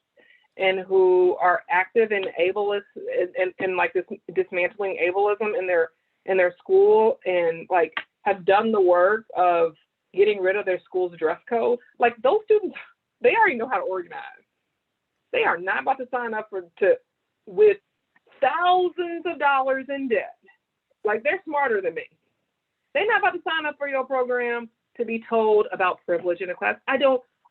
and who are active in ableist and like this dismantling ableism in their school, and like have done the work of getting rid of their school's dress code? Like, those students, they already know how to organize. They are not about to sign up with thousands of dollars in debt. Like, they're smarter than me. They're not about to sign up for your program to be told about privilege in a class.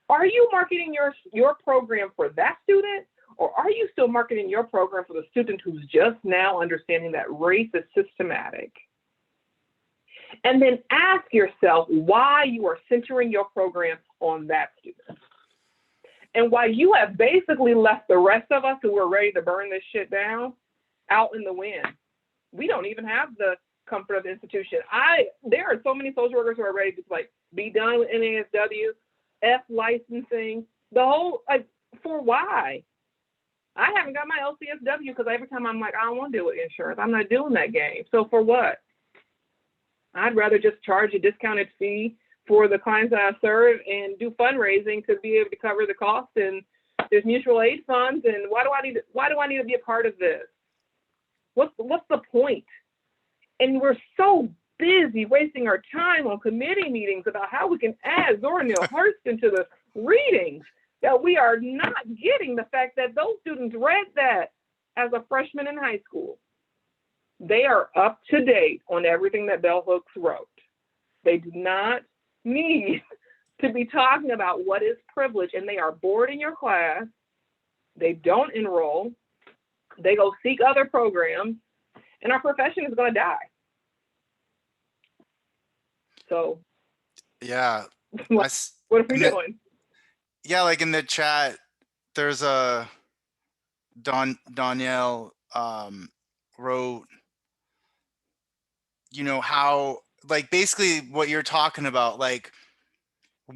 Are you marketing your program for that student, or are you still marketing your program for the student who's just now understanding that race is systematic? And then ask yourself why you are centering your program on that student, and why you have basically left the rest of us who are ready to burn this shit down out in the wind. We don't even have the comfort of the institution. There are so many social workers who are ready to like be done with NASW, F licensing, the whole, like, for why? I haven't got my LCSW because every time I'm like, I don't want to deal with insurance. I'm not doing that game. So for what? I'd rather just charge a discounted fee for the clients that I serve and do fundraising to be able to cover the cost. And there's mutual aid funds. And why do I need to be a part of this? What's the point? And we're so busy wasting our time on committee meetings about how we can add Zora Neale Hurst into the readings that we are not getting the fact that those students read that as a freshman in high school. They are up to date on everything that Bell Hooks wrote. They do not need to be talking about what is privilege, and they are bored in your class. They don't enroll. They go seek other programs, and our profession is going to die. So, Yeah. what are we doing? Yeah, like in the chat, there's a Danielle wrote, you know, how, like, basically what you're talking about, like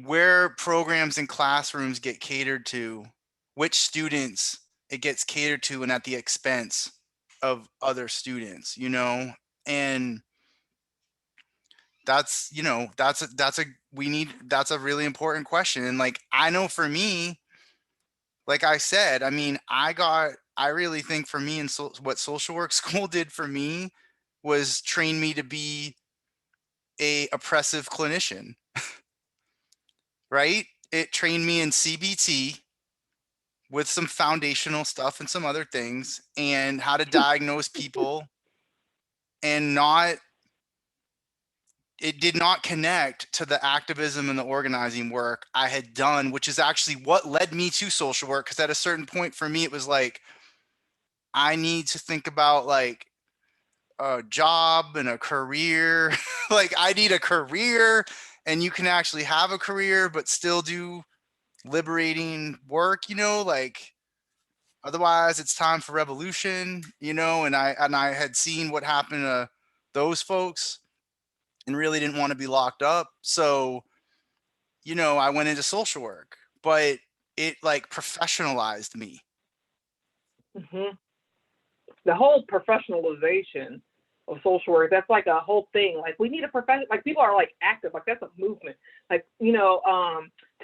where programs and classrooms get catered to, which students it gets catered to, and at the expense of other students, you know. And that's, you know, that's a really important question. And like, I know for me, like I said, I mean, I really think for me, and so what social work school did for me was train me to be a oppressive clinician, right? It trained me in CBT with some foundational stuff and some other things, and how to diagnose people, and it did not connect to the activism and the organizing work I had done, which is actually what led me to social work. Because at a certain point for me, it was like, I need to think about like a job and a career. Like, I need a career, and you can actually have a career but still do liberating work, you know, like, otherwise it's time for revolution, you know. And I had seen what happened to those folks and really didn't want to be locked up. So, you know, I went into social work. But it like professionalized me. Hmm. The whole professionalization of social work, that's like a whole thing. Like we need a profession, like people are like active, like that's a movement. Like,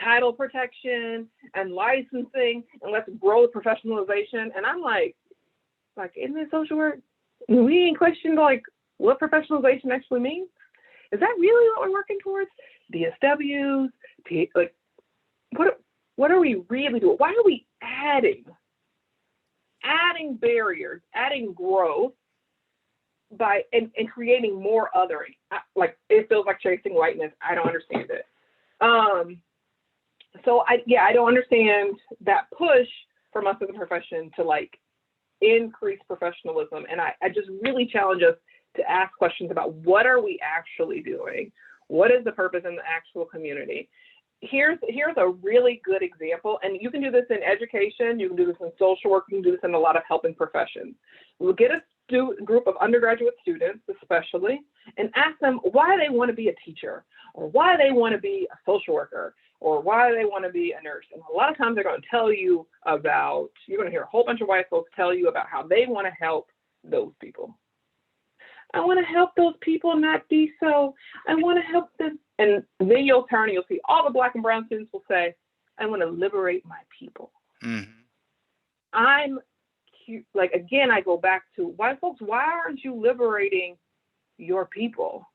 title protection and licensing, and let's grow professionalization. And I'm like, isn't it social work? We ain't questioned like what professionalization actually means. Is that really what we're working towards? DSWs, like what are we really doing? Why are we adding barriers, adding growth and creating more othering? Like it feels like chasing whiteness. I don't understand it. So I don't understand that push from us as a profession to like increase professionalism. And I just really challenge us to ask questions about what are we actually doing? What is the purpose in the actual community? Here's a really good example, and you can do this in education, you can do this in social work, you can do this in a lot of helping professions. We'll get a group of undergraduate students, especially, and ask them why they want to be a teacher, or why they want to be a social worker, or why they want to be a nurse. And a lot of times they're going to tell you about, you're going to hear a whole bunch of white folks tell you about how they want to help those people. I want to help those people not be so, I want to help them. And then you'll turn and you'll see all the Black and brown students will say, I want to liberate my people. Mm-hmm. I'm like, again, I go back to white folks, why aren't you liberating your people?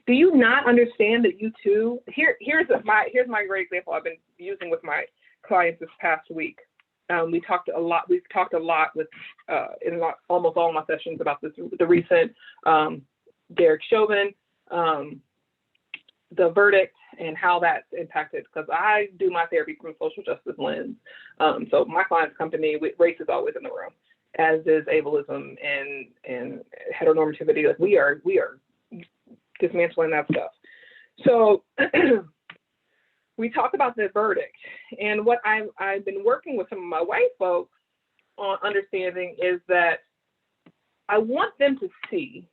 Do you not understand that you too, here's my great example I've been using with my clients this past week. We've talked a lot with in almost all my sessions about this, the recent Derek Chauvin, the verdict, and how that's impacted, because I do my therapy from a social justice lens. So my clients come to me with race is always in the room, as is ableism and heteronormativity. Like we are dismantling that stuff. So we talk about the verdict, and what I've been working with some of my white folks on understanding is that I want them to see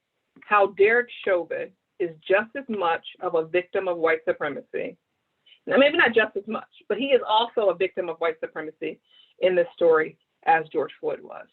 how Derek Chauvin is just as much of a victim of white supremacy. Now, maybe not just as much, but he is also a victim of white supremacy in this story as George Floyd was.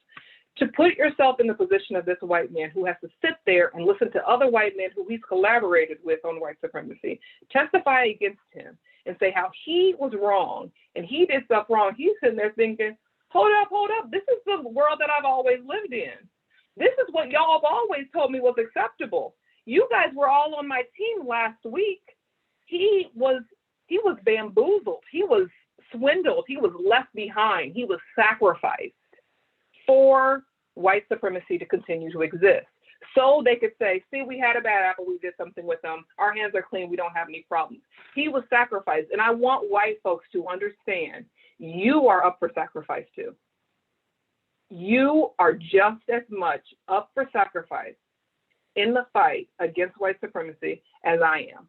To put yourself in the position of this white man who has to sit there and listen to other white men who he's collaborated with on white supremacy, testify against him and say how he was wrong and he did stuff wrong. He's sitting there thinking, hold up, this is the world that I've always lived in. This is what y'all have always told me was acceptable. You guys were all on my team last week. He was bamboozled. He was swindled. He was left behind. He was sacrificed for white supremacy to continue to exist. So they could say, see, we had a bad apple, we did something with them. Our hands are clean, we don't have any problems. He was sacrificed. And I want white folks to understand you are up for sacrifice too. You are just as much up for sacrifice in the fight against white supremacy as I am.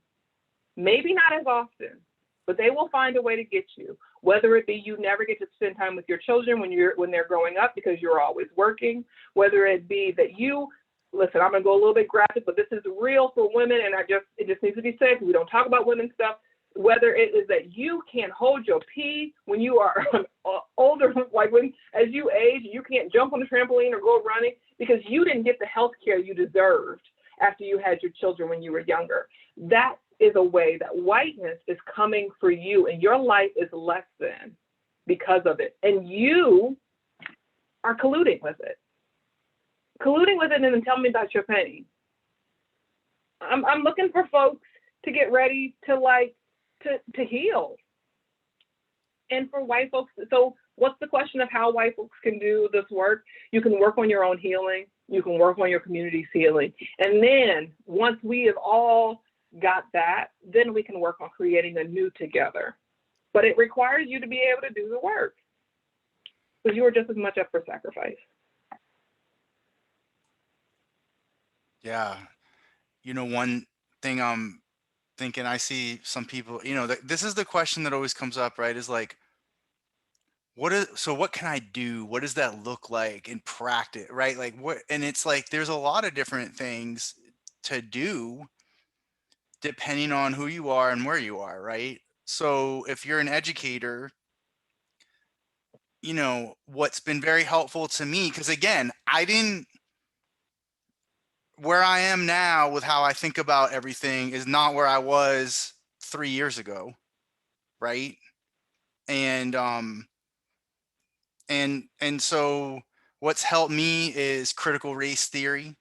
Maybe not as often, but they will find a way to get you. Whether it be you never get to spend time with your children when they're growing up because you're always working, whether it be that you, listen, I'm gonna go a little bit graphic, but this is real for women, and it just needs to be said because we don't talk about women's stuff. Whether it is that you can't hold your pee when you are older, like as you age, you can't jump on the trampoline or go running because you didn't get the health care you deserved after you had your children when you were younger. That is a way that whiteness is coming for you, and your life is less than because of it. And you are colluding with it. And then tell me about your pain. I'm looking for folks to get ready to heal. And for white folks, so what's the question of how white folks can do this work? You can work on your own healing. You can work on your community's healing. And then once we have all got that, then we can work on creating a new together. But it requires you to be able to do the work because you are just as much up for sacrifice. Yeah. One thing I'm thinking, I see some people, this is the question that always comes up, right? Is like, what can I do? What does that look like in practice, right? Like what, and it's like, there's a lot of different things to do depending on who you are and where you are, right? So if you're an educator, you know, what's been very helpful to me, because again, where I am now with how I think about everything is not where I was 3 years ago. Right. And, and so what's helped me is critical race theory.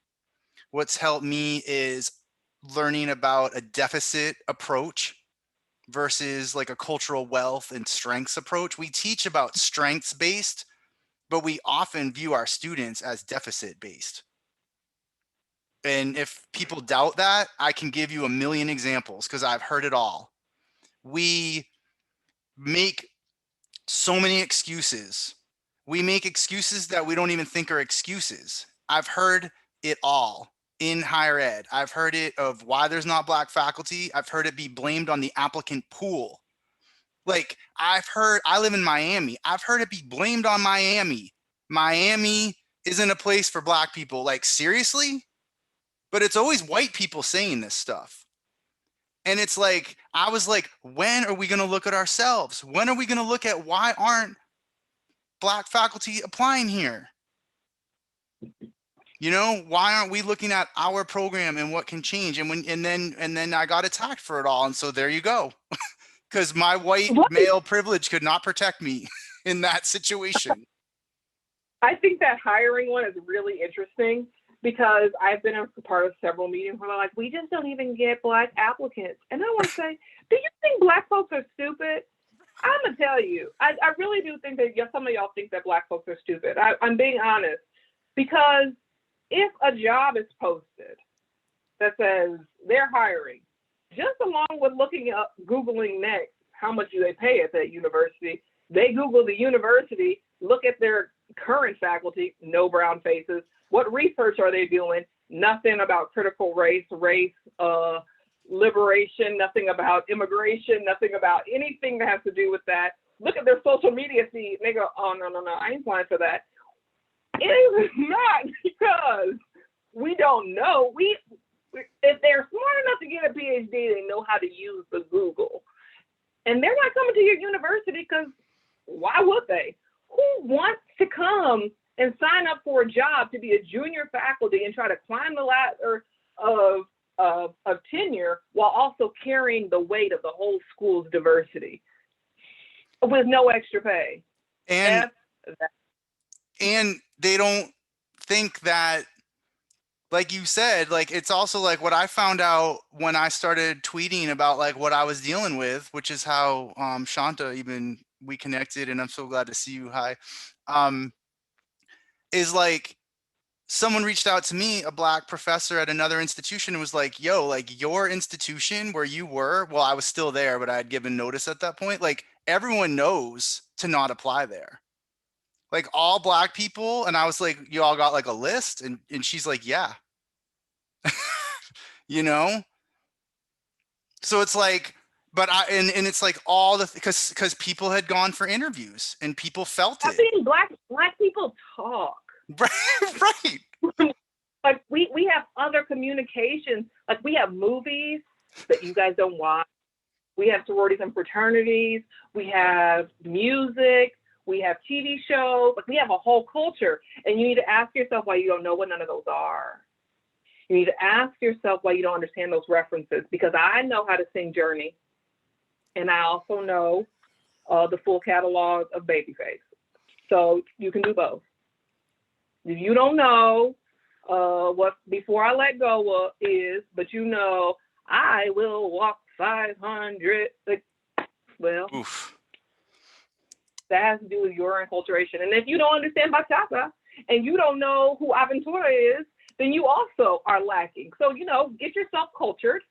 What's helped me is learning about a deficit approach versus like a cultural wealth and strengths approach. We teach about strengths based, but we often view our students as deficit based. And if people doubt that, I can give you a million examples because I've heard it all. We make so many excuses. We make excuses that we don't even think are excuses. I've heard it all in higher ed. I've heard it of why there's not Black faculty. I've heard it be blamed on the applicant pool. Like I live in Miami. I've heard it be blamed on Miami. Miami isn't a place for Black people. Like, seriously? But it's always white people saying this stuff. And it's like, I was like, when are we going to look at ourselves? When are we going to look at why aren't Black faculty applying here? You know, why aren't we looking at our program and what can change? And then I got attacked for it all. And so there you go. Because my white male privilege could not protect me in that situation. I think that hiring one is really interesting because I've been a part of several meetings where they're like, we just don't even get Black applicants. And I want to say, do you think Black folks are stupid? I'm going to tell you, I really do think that some of y'all think that Black folks are stupid. I'm being honest, because if a job is posted that says they're hiring, just along with looking up, Googling next, how much do they pay at that university? They Google the university, look at their current faculty, no brown faces. What research are they doing? Nothing about critical race, liberation, nothing about immigration, nothing about anything that has to do with that. Look at their social media feed. And they go, oh, no, I ain't applying for that. It is not because we don't know. If they're smart enough to get a PhD, they know how to use the Google. And they're not coming to your university because why would they? Who wants to come and sign up for a job to be a junior faculty and try to climb the ladder of tenure while also carrying the weight of the whole school's diversity with no extra pay? And they don't think that, like you said, like it's also like what I found out when I started tweeting about like what I was dealing with, which is how Shanta we connected, and I'm so glad to see you. Hi. Is like someone reached out to me, a Black professor at another institution, and was like, yo, like your institution where you were, well, I was still there, but I had given notice at that point. Like everyone knows to not apply there. Like all Black people. And I was like, you all got like a list? And she's like, yeah. You know? So it's like, but and it's like all the, because people had gone for interviews and people felt it. I mean, Black people talk. Right. Like we have other communications. Like we have movies that you guys don't watch. We have sororities and fraternities. We have music. We have TV shows. Like we have a whole culture. And you need to ask yourself why you don't know what none of those are. You need to ask yourself why you don't understand those references, because I know how to sing Journey. And I also know the full catalog of Babyface. So you can do both. If you don't know what Before I Let Go is, but you know, I will walk 500. Well, oof. That has to do with your enculturation. And if you don't understand bachata and you don't know who Aventura is, then you also are lacking. So, you know, get yourself cultured.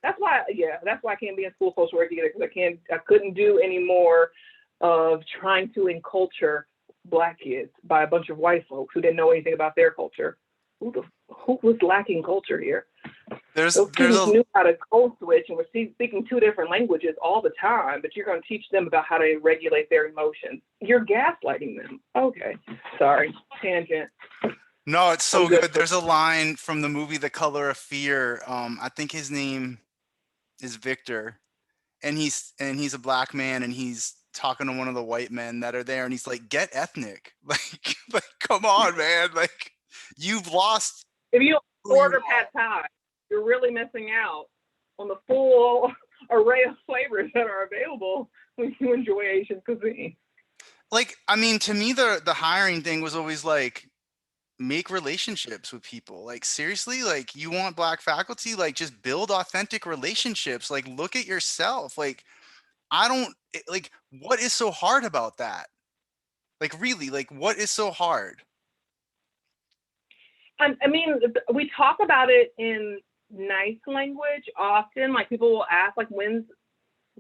That's why I can't be in school social work either, because I couldn't do any more of trying to enculture Black kids by a bunch of white folks who didn't know anything about their culture. Who was lacking culture here? Those students knew how to code switch and were speaking two different languages all the time, but you're going to teach them about how to regulate their emotions. You're gaslighting them. Okay, sorry, tangent. No, it's so good. There's a line from the movie The Color of Fear. I think his name is Victor, and he's a Black man, and he's talking to one of the white men that are there, and he's like, get ethnic. Like come on, man. Like you've lost If you who you order are. pad thai, you're really missing out on the full array of flavors that are available when you enjoy Asian cuisine. Like, I mean, to me, the hiring thing was always like, make relationships with people. Like, seriously, like you want Black faculty, like just build authentic relationships. Like, look at yourself. Like, like, what is so hard about that? Like, really, like, what is so hard? I mean, we talk about it in nice language often. Like people will ask, like,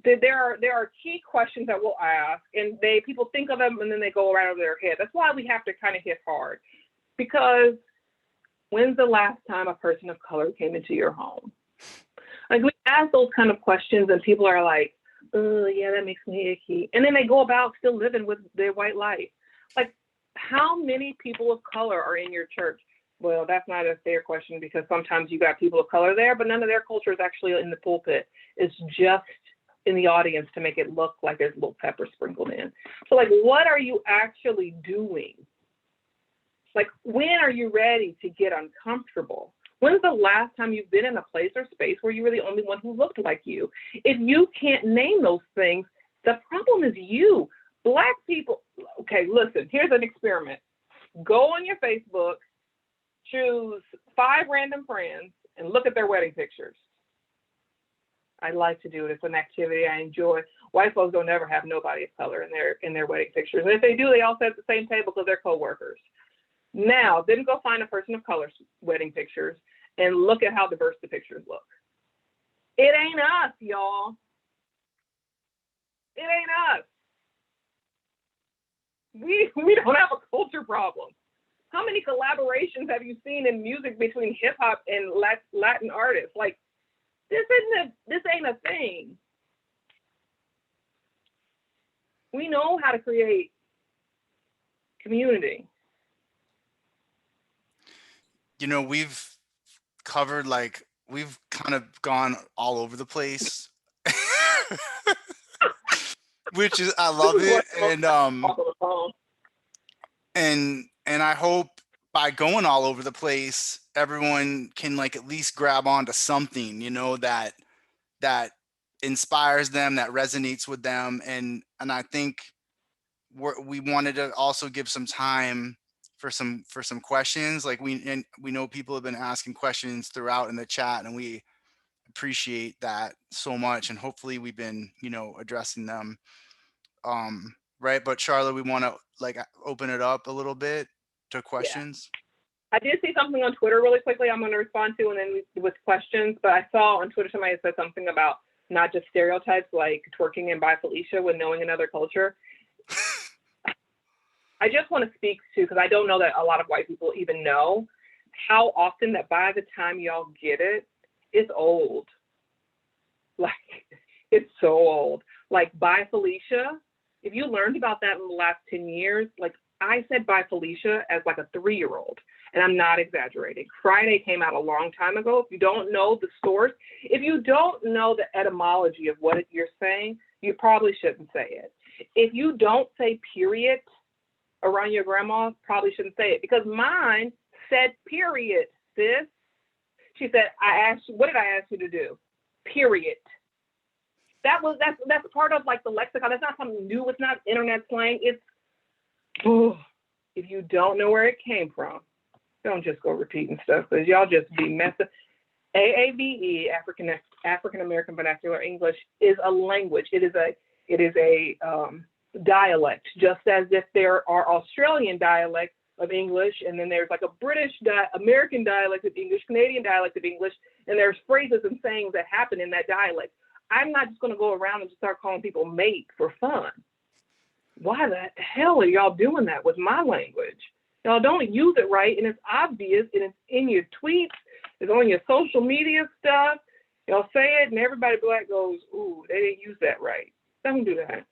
there are key questions that we'll ask, and people think of them and then they go right over their head. That's why we have to kind of hit hard, because when's the last time a person of color came into your home? Like we ask those kind of questions, and people are like, "Oh, yeah, that makes me icky," and then they go about still living with their white life. Like, how many people of color are in your church? Well, that's not a fair question, because sometimes you got people of color there, but none of their culture is actually in the pulpit. It's just in the audience to make it look like there's a little pepper sprinkled in. So like, what are you actually doing? Like, when are you ready to get uncomfortable? When's the last time you've been in a place or space where you were the only one who looked like you? If you can't name those things, the problem is you. Black people, okay, listen, here's an experiment. Go on your Facebook, choose 5 random friends, and look at their wedding pictures. I like to do it. It's an activity I enjoy. White folks don't ever have nobody of color in their wedding pictures. And if they do, they all sit at the same table because they're co-workers. Now, then go find a person of color's wedding pictures and look at how diverse the pictures look. It ain't us, y'all. It ain't us. We don't have a culture problem. How many collaborations have you seen in music between hip hop and Latin artists? Like, this ain't a thing. We know how to create community. You know, we've covered, like, we've kind of gone all over the place. Which is, I love it. And I hope by going all over the place, everyone can like at least grab onto something, you know, that inspires them, that resonates with them. And I think we wanted to also give some time for some questions. Like we know people have been asking questions throughout in the chat, and we appreciate that so much. And hopefully we've been, you know, addressing them. Right. But Charlotte, we want to like open it up a little bit to questions. Yeah. I did see something on Twitter really quickly I'm going to respond to, and then with questions, but I saw on Twitter somebody said something about not just stereotypes like twerking and Felicia when knowing another culture. I just want to speak to, because I don't know that a lot of white people even know how often that by the time y'all get it, it's old. Like, it's so old. Like, Felicia, if you learned about that in the last 10 years, like I said Felicia as like a 3-year-old, and I'm not exaggerating. Friday came out a long time ago. If you don't know the source, if you don't know the etymology of what you're saying, you probably shouldn't say it. If you don't say period around your grandma, probably shouldn't say it, because mine said period, sis. She said, what did I ask you to do? Period. That's part of like the lexicon. That's not something new. It's not internet slang. It's, if you don't know where it came from, don't just go repeating stuff, because y'all just be messing. AAVE, African American Vernacular English, is a language. It is a dialect, just as if there are Australian dialects of English, and then there's like a British American dialect of English, Canadian dialect of English, and there's phrases and sayings that happen in that dialect. I'm not just going to go around and just start calling people mate for fun. Why the hell are y'all doing that with my language? Y'all don't use it right, and it's obvious, and it's in your tweets, it's on your social media stuff. Y'all say it, and everybody black goes, ooh, they didn't use that right. Don't do that.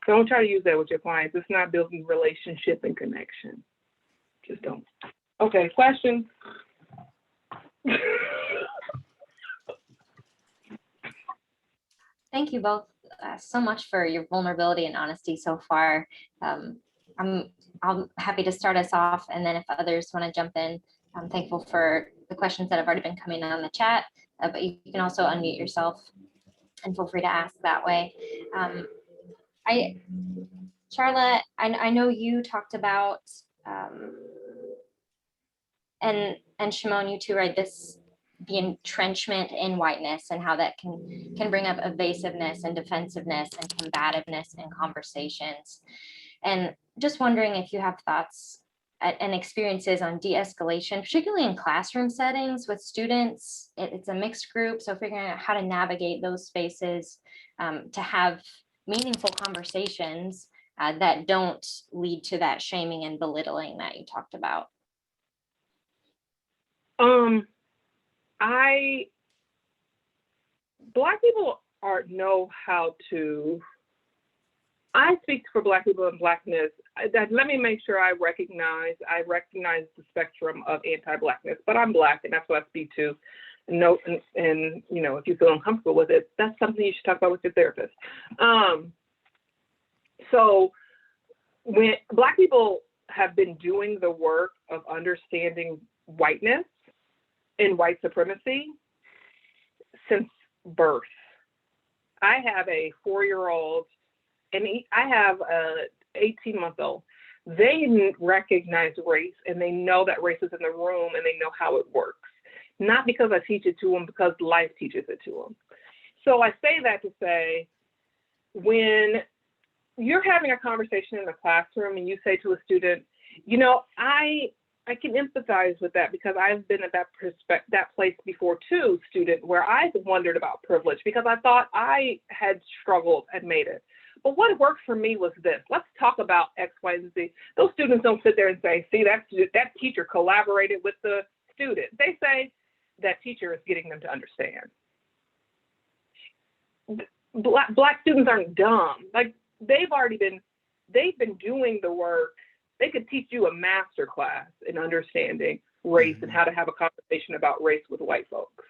Don't try to use that with your clients. It's not building relationship and connection. Just don't. Okay, questions? Thank you both so much for your vulnerability and honesty so far. I'm happy to start us off, and then if others want to jump in, I'm thankful for the questions that have already been coming on the chat, but you can also unmute yourself and feel free to ask that way. Charlotte, I know you talked about, and Shimon, you too, right? The entrenchment in whiteness and how that can bring up evasiveness and defensiveness and combativeness in conversations. And just wondering if you have thoughts and experiences on de-escalation, particularly in classroom settings with students. It's a mixed group, so figuring out how to navigate those spaces to have meaningful conversations that don't lead to that shaming and belittling that you talked about. Black people know how to. I speak for Black people and Blackness. Let me make sure I recognize the spectrum of anti-Blackness, but I'm Black and that's what I speak to. And you know, if you feel uncomfortable with it, that's something you should talk about with your therapist. So when Black people have been doing the work of understanding whiteness and white supremacy since birth. I have a 4-year-old and I have a 18-month-old. They recognize race and they know that race is in the room and they know how it works. Not because I teach it to them, because life teaches it to them. So I say that to say, when you're having a conversation in the classroom and you say to a student, you know, I can empathize with that because I've been at that place before too, student, where I've wondered about privilege because I thought I had struggled and made it. But what worked for me was this. Let's talk about X, Y, and Z. Those students don't sit there and say, see, that teacher collaborated with the student. They say that teacher is getting them to understand. Black students aren't dumb. Like they've been doing the work. They could teach you a master class in understanding race and how to have a conversation about race with white folks.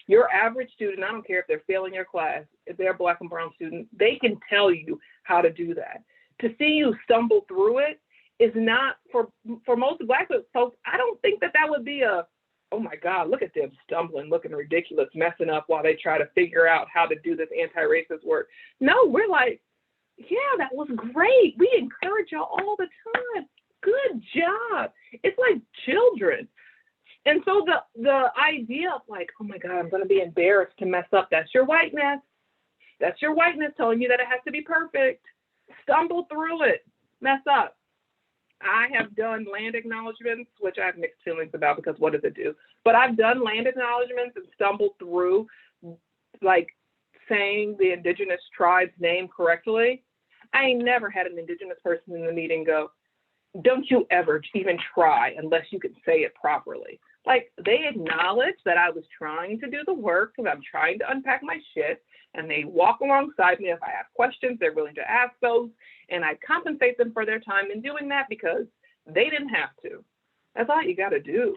Your average student, I don't care if they're failing your class, if they're a Black and brown student, they can tell you how to do that. To see you stumble through it is not, for most Black folks, I don't think that would be a, oh my God, look at them stumbling, looking ridiculous, messing up while they try to figure out how to do this anti-racist work. No, we're like, yeah, that was great. We encourage y'all all the time. Good job. It's like children. And so the idea of like, oh my God, I'm going to be embarrassed to mess up. That's your whiteness. That's your whiteness telling you that it has to be perfect. Stumble through it. Mess up. I have done land acknowledgements, which I have mixed feelings about because what does it do? But I've done land acknowledgements and stumbled through like saying the indigenous tribe's name correctly. I ain't never had an indigenous person in the meeting go, don't you ever even try unless you can say it properly. Like they acknowledge that I was trying to do the work and I'm trying to unpack my shit, and they walk alongside me. If I have questions, they're willing to ask those, and I compensate them for their time in doing that because they didn't have to. That's all you got to do.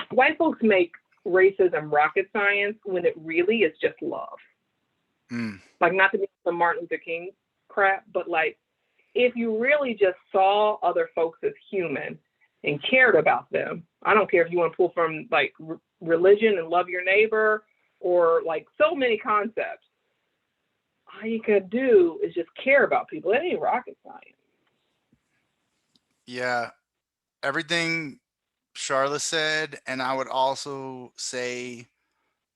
White folks make racism rocket science when it really is just love. Like, not to be some Martin Luther King crap, but like, if you really just saw other folks as human and cared about them, I don't care if you want to pull from like religion and love your neighbor or like so many concepts, all you could do is just care about people. It ain't rocket science. Yeah, everything Charla said, and I would also say,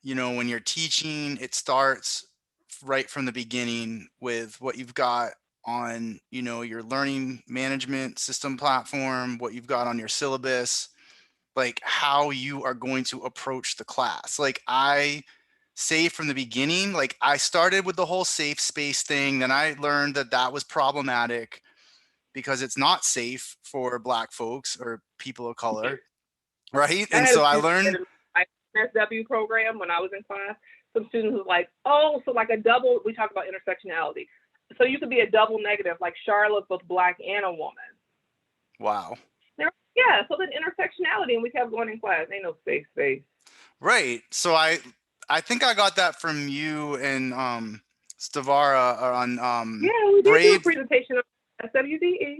you know, when you're teaching, it starts right from the beginning with what you've got on, you know, your learning management system platform, what you've got on your syllabus, like how you are going to approach the class. Like I say from the beginning, like I started with the whole safe space thing. Then I learned that that was problematic because it's not safe for Black folks or people of color. Right. And so I learned my SW program when I was in class. Some students was like, oh, so like a double, we talk about intersectionality. So you could be a double negative, like Charlotte's both Black and a woman. Wow. Yeah, so then intersectionality, and we kept going in class. Ain't no safe space. Right. So I think I got that from you and Stavara on Yeah, we did do a Brave. presentation on SWDE.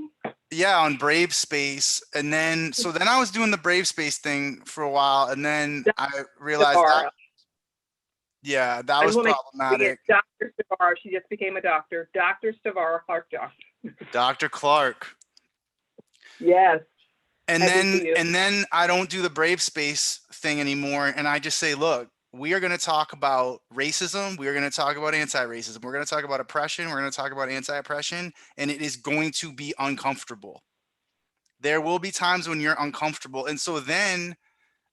Yeah, on Brave Space. And then so then I was doing the Brave Space thing for a while, and then I realized that Stavara. yeah, that I was just wanna problematic. Dr. Stavara. She just became a doctor. Dr. Stavara Clark Josh. Dr. Clark. Yes. And I did then see you. and then I don't do the Brave Space thing anymore, and I just say, look, we are going to talk about racism, we are going to talk about anti-racism, we're going to talk about oppression, we're going to talk about anti-oppression, and it is going to be uncomfortable. There will be times when you're uncomfortable, and so then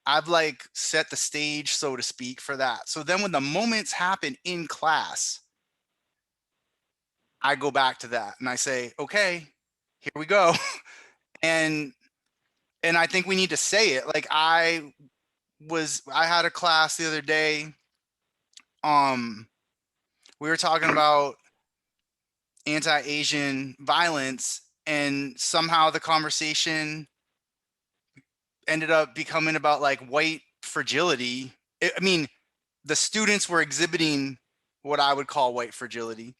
I've like set the stage, so to speak, for that. So then when the moments happen in class, I go back to that and I say, okay, here we go. and I think we need to say it. Like I had a class the other day. We were talking about anti-Asian violence, and somehow the conversation ended up becoming about like white fragility. I mean, the students were exhibiting what I would call white fragility.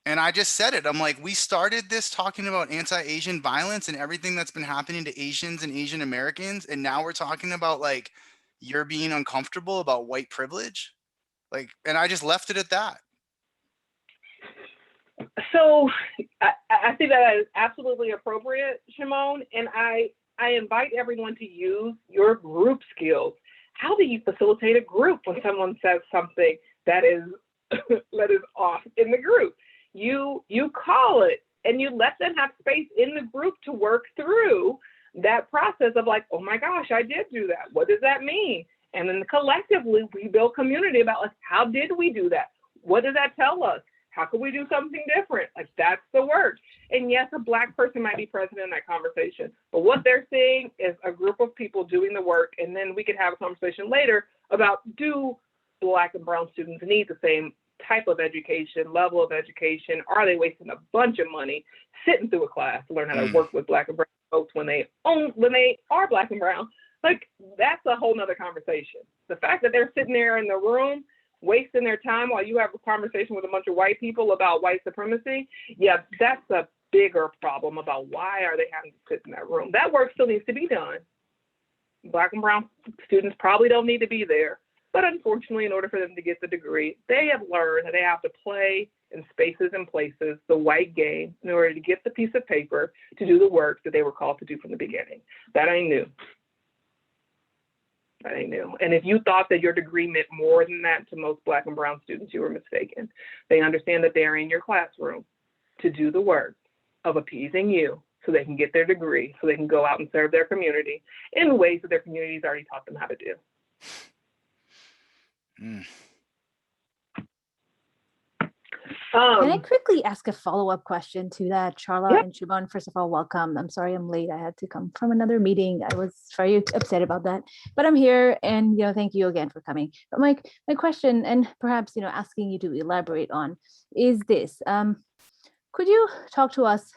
And I just said it. I'm like, we started this talking about anti-Asian violence and everything that's been happening to Asians and Asian Americans. And now we're talking about like, you're being uncomfortable about white privilege. Like, and I just left it at that. So I think that is absolutely appropriate, Shimon. And I invite everyone to use your group skills. How do you facilitate a group when someone says something that is that is off in the group? You call it and you let them have space in the group to work through that process of like, oh my gosh, I did do that. What does that mean? And then collectively we build community about like, how did we do that? What does that tell us? How can we do something different? Like that's the work. And yes, a Black person might be present in that conversation, but what they're seeing is a group of people doing the work. And then we could have a conversation later about, do Black and brown students need the same type of education, level of education? Are they wasting a bunch of money sitting through a class to learn how to work with Black and brown folks when they are Black and brown? Like that's a whole nother conversation. The fact that they're sitting there in the room wasting their time while you have a conversation with a bunch of white people about white supremacy, yeah, that's a bigger problem about why are they having to sit in that room. That work still needs to be done. Black and brown students probably don't need to be there. But unfortunately, in order for them to get the degree, they have learned that they have to play in spaces and places, the white game, in order to get the piece of paper to do the work that they were called to do from the beginning. That ain't new. That ain't new. And if you thought that your degree meant more than that to most Black and brown students, you were mistaken. They understand that they're in your classroom to do the work of appeasing you so they can get their degree, so they can go out and serve their community in ways that their community's already taught them how to do. Can I quickly ask a follow-up question to that, Charla Yep. and Shimon? First of all, welcome. I'm sorry I'm late. I had to come from another meeting. I was very upset about that, but I'm here, and thank you again for coming. But my question, and perhaps asking you to elaborate on, is this: could you talk to us,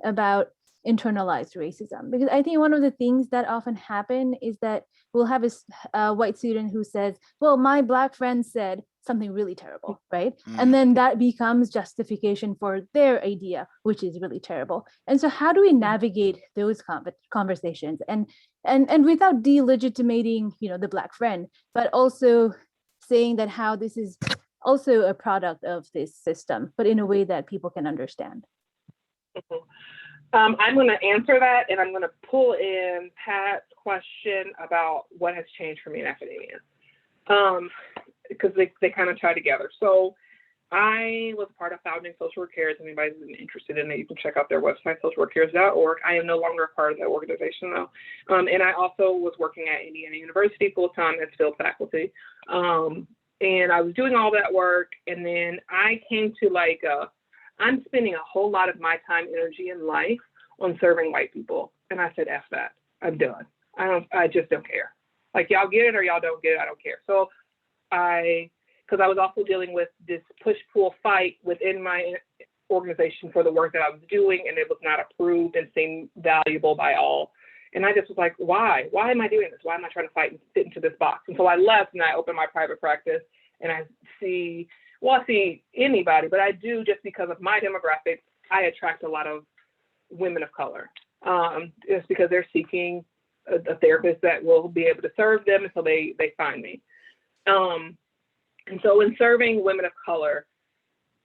about internalized racism? Because I think one of the things that often happen is that we'll have a white student who says, well, my Black friend said something really terrible, right? And then that becomes justification for their idea, which is really terrible. And so how do we navigate those conversations and without delegitimating, the Black friend, but also saying that how this is also a product of this system, but in a way that people can understand? I'm going to answer that, and I'm going to pull in Pat's question about what has changed for me in academia, because they kind of tie together. So I was part of founding Social Work Cares. Anybody's interested in it, you can check out their website, socialworkcares.org. I am no longer a part of that organization, though. And I also was working at Indiana University full-time as field faculty. And I was doing all that work, and then I came to I'm spending a whole lot of my time, energy, and life on serving white people. And I said, F that. I'm done. I just don't care. Like, y'all get it or y'all don't get it, I don't care. So because I was also dealing with this push-pull fight within my organization for the work that I was doing, and it was not approved and seemed valuable by all. And I just was like, why? Why am I doing this? Why am I trying to fight and fit into this box? And so I left and I opened my private practice, and I see well, I see anybody, but I do just because of my demographics, I attract a lot of women of color. It's because they're seeking a therapist that will be able to serve them until they find me. And so in serving women of color,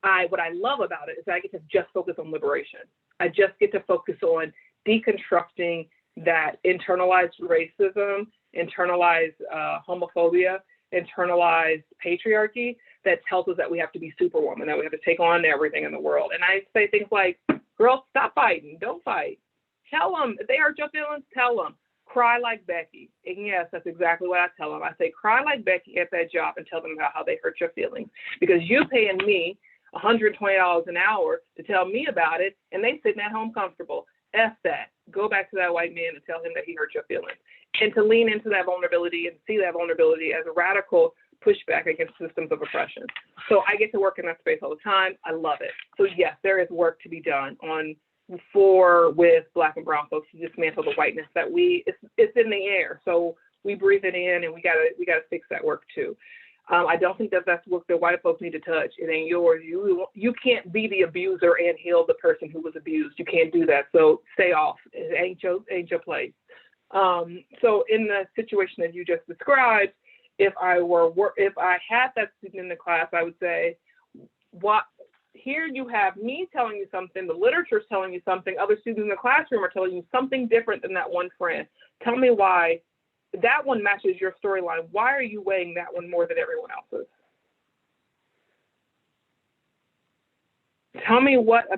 what I love about it is that I get to just focus on liberation. I just get to focus on deconstructing that internalized racism, internalized homophobia, internalized patriarchy that tells us that we have to be superwoman, that we have to take on everything in the world. And I say things like, girls, stop fighting, don't fight. Tell them, if they hurt your feelings, tell them. Cry like Becky. And yes, that's exactly what I tell them. I say, cry like Becky at that job and tell them about how they hurt your feelings. Because you paying me $120 an hour to tell me about it, and they sitting at home comfortable. F that. Go back to that white man and tell him that he hurt your feelings. And to lean into that vulnerability and see that vulnerability as a radical pushback against systems of oppression. So I get to work in that space all the time. I love it. So yes, there is work to be done with Black and brown folks to dismantle the whiteness that it's in the air. So we breathe it in, and we gotta fix that work too. I don't think that's work that white folks need to touch. It ain't yours. You can't be the abuser and heal the person who was abused. You can't do that. So stay off. It ain't your place. So in the situation that you just described, if I had that student in the class, I would say, here you have me telling you something, the literature is telling you something, other students in the classroom are telling you something different than that one friend. Tell me why that one matches your storyline. Why are you weighing that one more than everyone else's? Tell me let's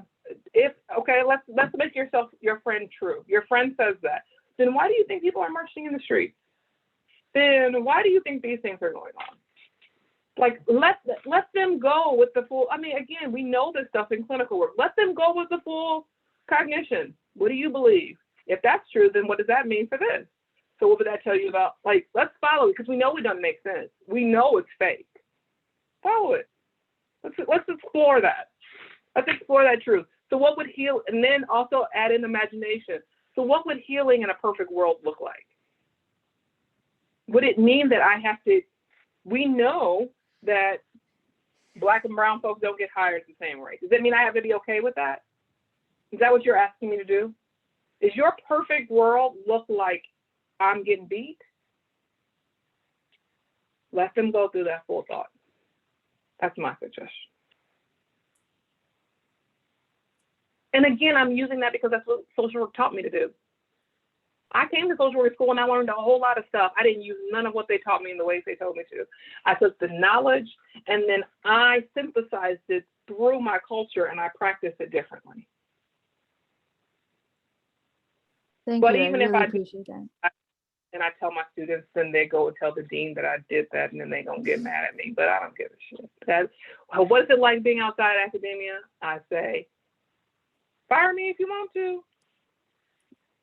make your friend true. Your friend says that. Then why do you think people are marching in the streets? Then why do you think these things are going on? Like, let them go with the full, again, we know this stuff in clinical work. Let them go with the full cognition. What do you believe? If that's true, then what does that mean for this? So what would that tell you about, let's follow it, because we know it doesn't make sense. We know it's fake. Follow it. Let's explore that. Let's explore that truth. So what would heal, and then also add in imagination. So what would healing in a perfect world look like? Would it mean that we know that Black and brown folks don't get hired at the same rate. Does that mean I have to be okay with that? Is that what you're asking me to do? Is your perfect world look like I'm getting beat? Let them go through that full thought. That's my suggestion. And again, I'm using that because that's what social work taught me to do. I came to social work school and I learned a whole lot of stuff. I didn't use none of what they taught me in the ways they told me to. I took the knowledge and then I synthesized it through my culture and I practiced it differently. Thank But you. even I if really I appreciate that. and I tell my students, then they go and tell the dean that I did that, and then they gonna get mad at me. But I don't give a shit. What is it like being outside academia? I say, fire me if you want to.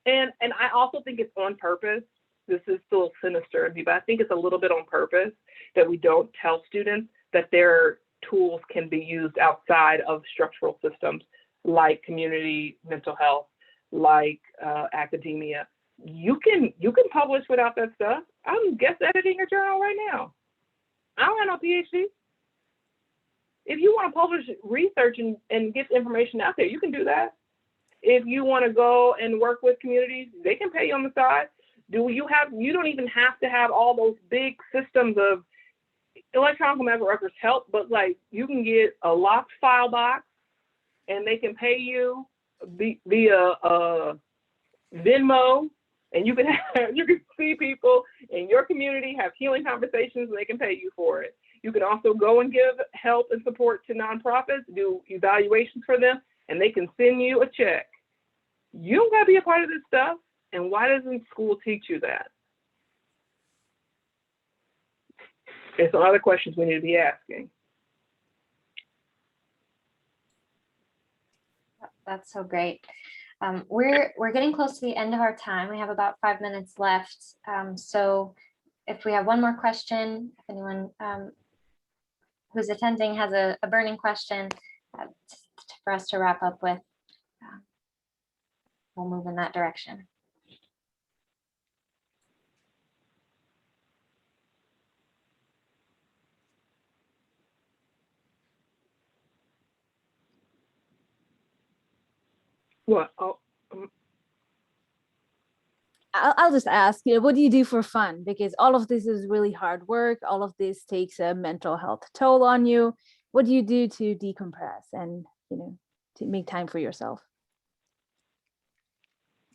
And I also think it's on purpose. This is still sinister of me, but I think it's a little bit on purpose that we don't tell students that their tools can be used outside of structural systems like community mental health, like academia. You can publish without that stuff. I'm guest editing a journal right now. I don't have no PhD. If you want to publish research and get information out there, you can do that. If you want to go and work with communities, they can pay you on the side. You don't even have to have all those big systems of electronic medical records help, but you can get a locked file box and they can pay you via Venmo, and you can see people in your community, have healing conversations, and they can pay you for it. You can also go and give help and support to nonprofits, do evaluations for them, and they can send you a check. You don't gotta be a part of this stuff. And why doesn't school teach you that? There's some other questions we need to be asking. That's so great. We're getting close to the end of our time. We have about 5 minutes left. So if we have one more question, if anyone who's attending has a burning question for us to wrap up with, we'll move in that direction. What? Oh, I'll just ask, what do you do for fun? Because all of this is really hard work. All of this takes a mental health toll on you. What do you do to decompress and, to make time for yourself?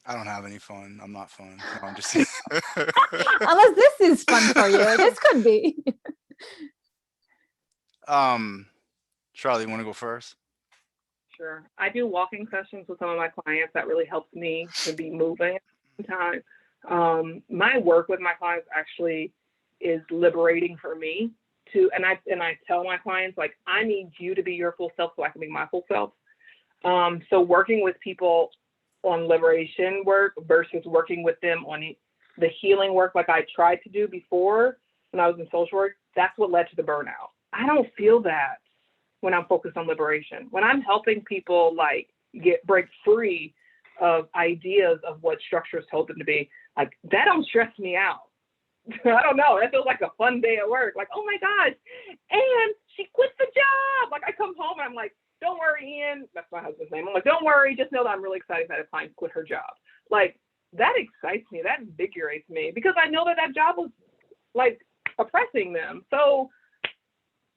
I don't have any fun. I'm not fun. No, I'm just. Unless this is fun for you. This could be. Charlie, you want to go first? sure. I do walking sessions with some of my clients. That really helps me to be moving in time. My work with my clients actually is liberating for me to, and I tell my clients, like, I need you to be your full self so I can be my full self. So working with people on liberation work versus working with them on the healing work like I tried to do before when I was in social work, that's what led to the burnout. I don't feel that when I'm focused on liberation. When I'm helping people like break free of ideas of what structures told them to be, like, that don't stress me out. I don't know. That feels like a fun day at work. Like, oh my gosh, and she quit the job. Like, I come home and I'm like, don't worry, Ian. That's my husband's name. I'm like, don't worry. Just know that I'm really excited that a client quit her job. Like, that excites me. That invigorates me because I know that that job was like oppressing them. So,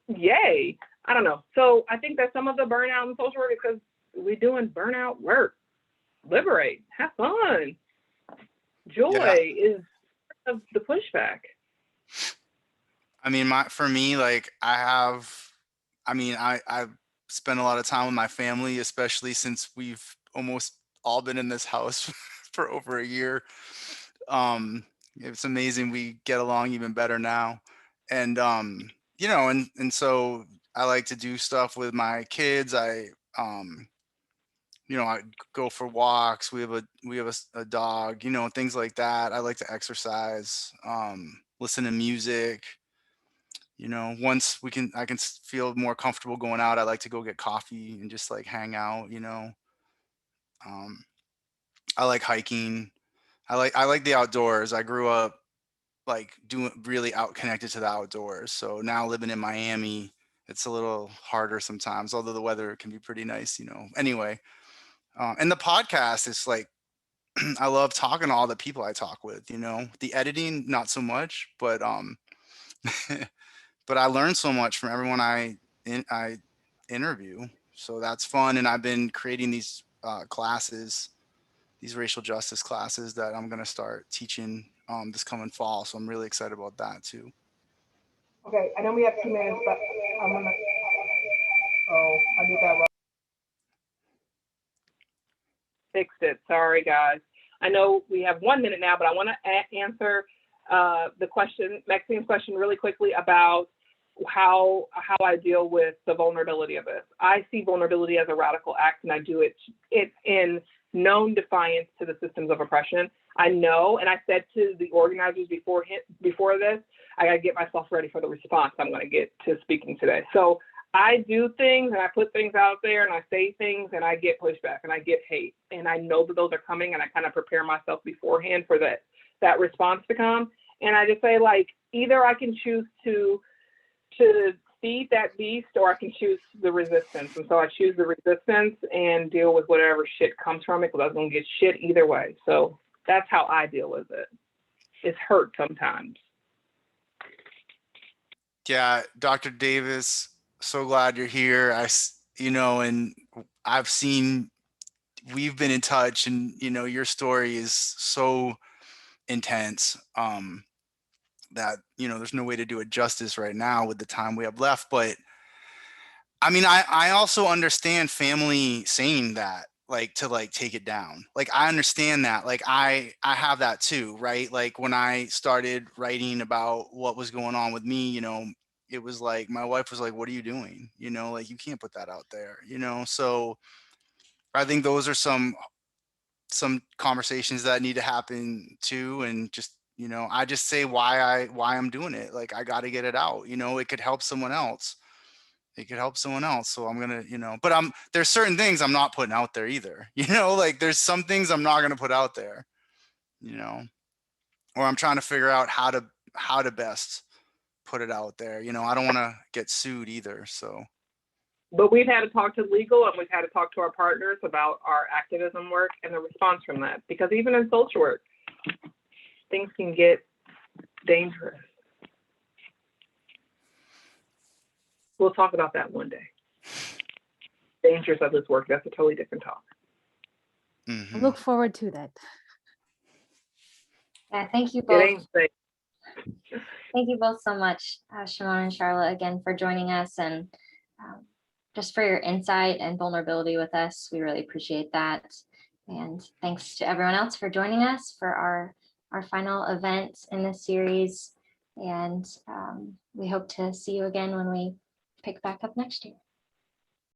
yay. I don't know. So I think that some of the burnout in social work is because we're doing burnout work. Liberate. Have fun. Joy is of the pushback. I mean, for me, like, I've spent a lot of time with my family, especially since we've almost all been in this house for over a year. It's amazing. We get along even better now. And, and so I like to do stuff with my kids. I go for walks. We have a dog, things like that. I like to exercise, listen to music. Once I can feel more comfortable going out, I like to go get coffee and just like hang out. Um, I like hiking. I like the outdoors. I grew up like doing really out connected to the outdoors. So now living in Miami, it's a little harder sometimes, although the weather can be pretty nice. Anyway, and the podcast is like, I love talking to all the people I talk with. The editing, not so much, but but I learn so much from everyone I interview. So that's fun, and I've been creating these classes, these racial justice classes that I'm gonna start teaching this coming fall. So I'm really excited about that too. Okay, I know we have 2 minutes, but I'm gonna. Oh, I did that wrong. Fixed it. Sorry, guys. I know we have 1 minute now, but I want to answer the question, Maxine's question, really quickly about how I deal with the vulnerability of this. I see vulnerability as a radical act, and I do it in known defiance to the systems of oppression. I know, and I said to the organizers before this, I got to get myself ready for the response I'm going to get to speaking today. So I do things and I put things out there and I say things and I get pushback and I get hate. And I know that those are coming and I kind of prepare myself beforehand for that response to come. And I just say, like, either I can choose to feed that beast or I can choose the resistance. And so I choose the resistance and deal with whatever shit comes from it because I was going to get shit either way. So that's how I deal with it. It's hurt sometimes. Yeah, Dr. Davis, so glad you're here. And I've seen, we've been in touch, and your story is so intense that there's no way to do it justice right now with the time we have left. But I mean, I also understand family saying that, like, to like take it down. Like, I understand that. Like, I have that too, right? Like, when I started writing about what was going on with me, it was like my wife was like, "What are you doing? Like, you can't put that out there." So I think those are some conversations that need to happen too, and just I just say why I'm doing it. Like, I got to get it out. It could help someone else. So I'm gonna, but there's certain things I'm not putting out there either. Like, there's some things I'm not gonna put out there. Or I'm trying to figure out how to best put it out there. I don't want to get sued either. So But we've had to talk to legal and we've had to talk to our partners about our activism work and the response from that. Because even in social work, things can get dangerous. We'll talk about that one day. Dangers of this work, that's a totally different talk. I Mhm. look forward to that. Yeah, thank you It both. ain't safe. Thank you both so much, Shimon and Charla, again for joining us and just for your insight and vulnerability with us. We really appreciate that. And thanks to everyone else for joining us for our final event in this series. And we hope to see you again when we pick back up next year.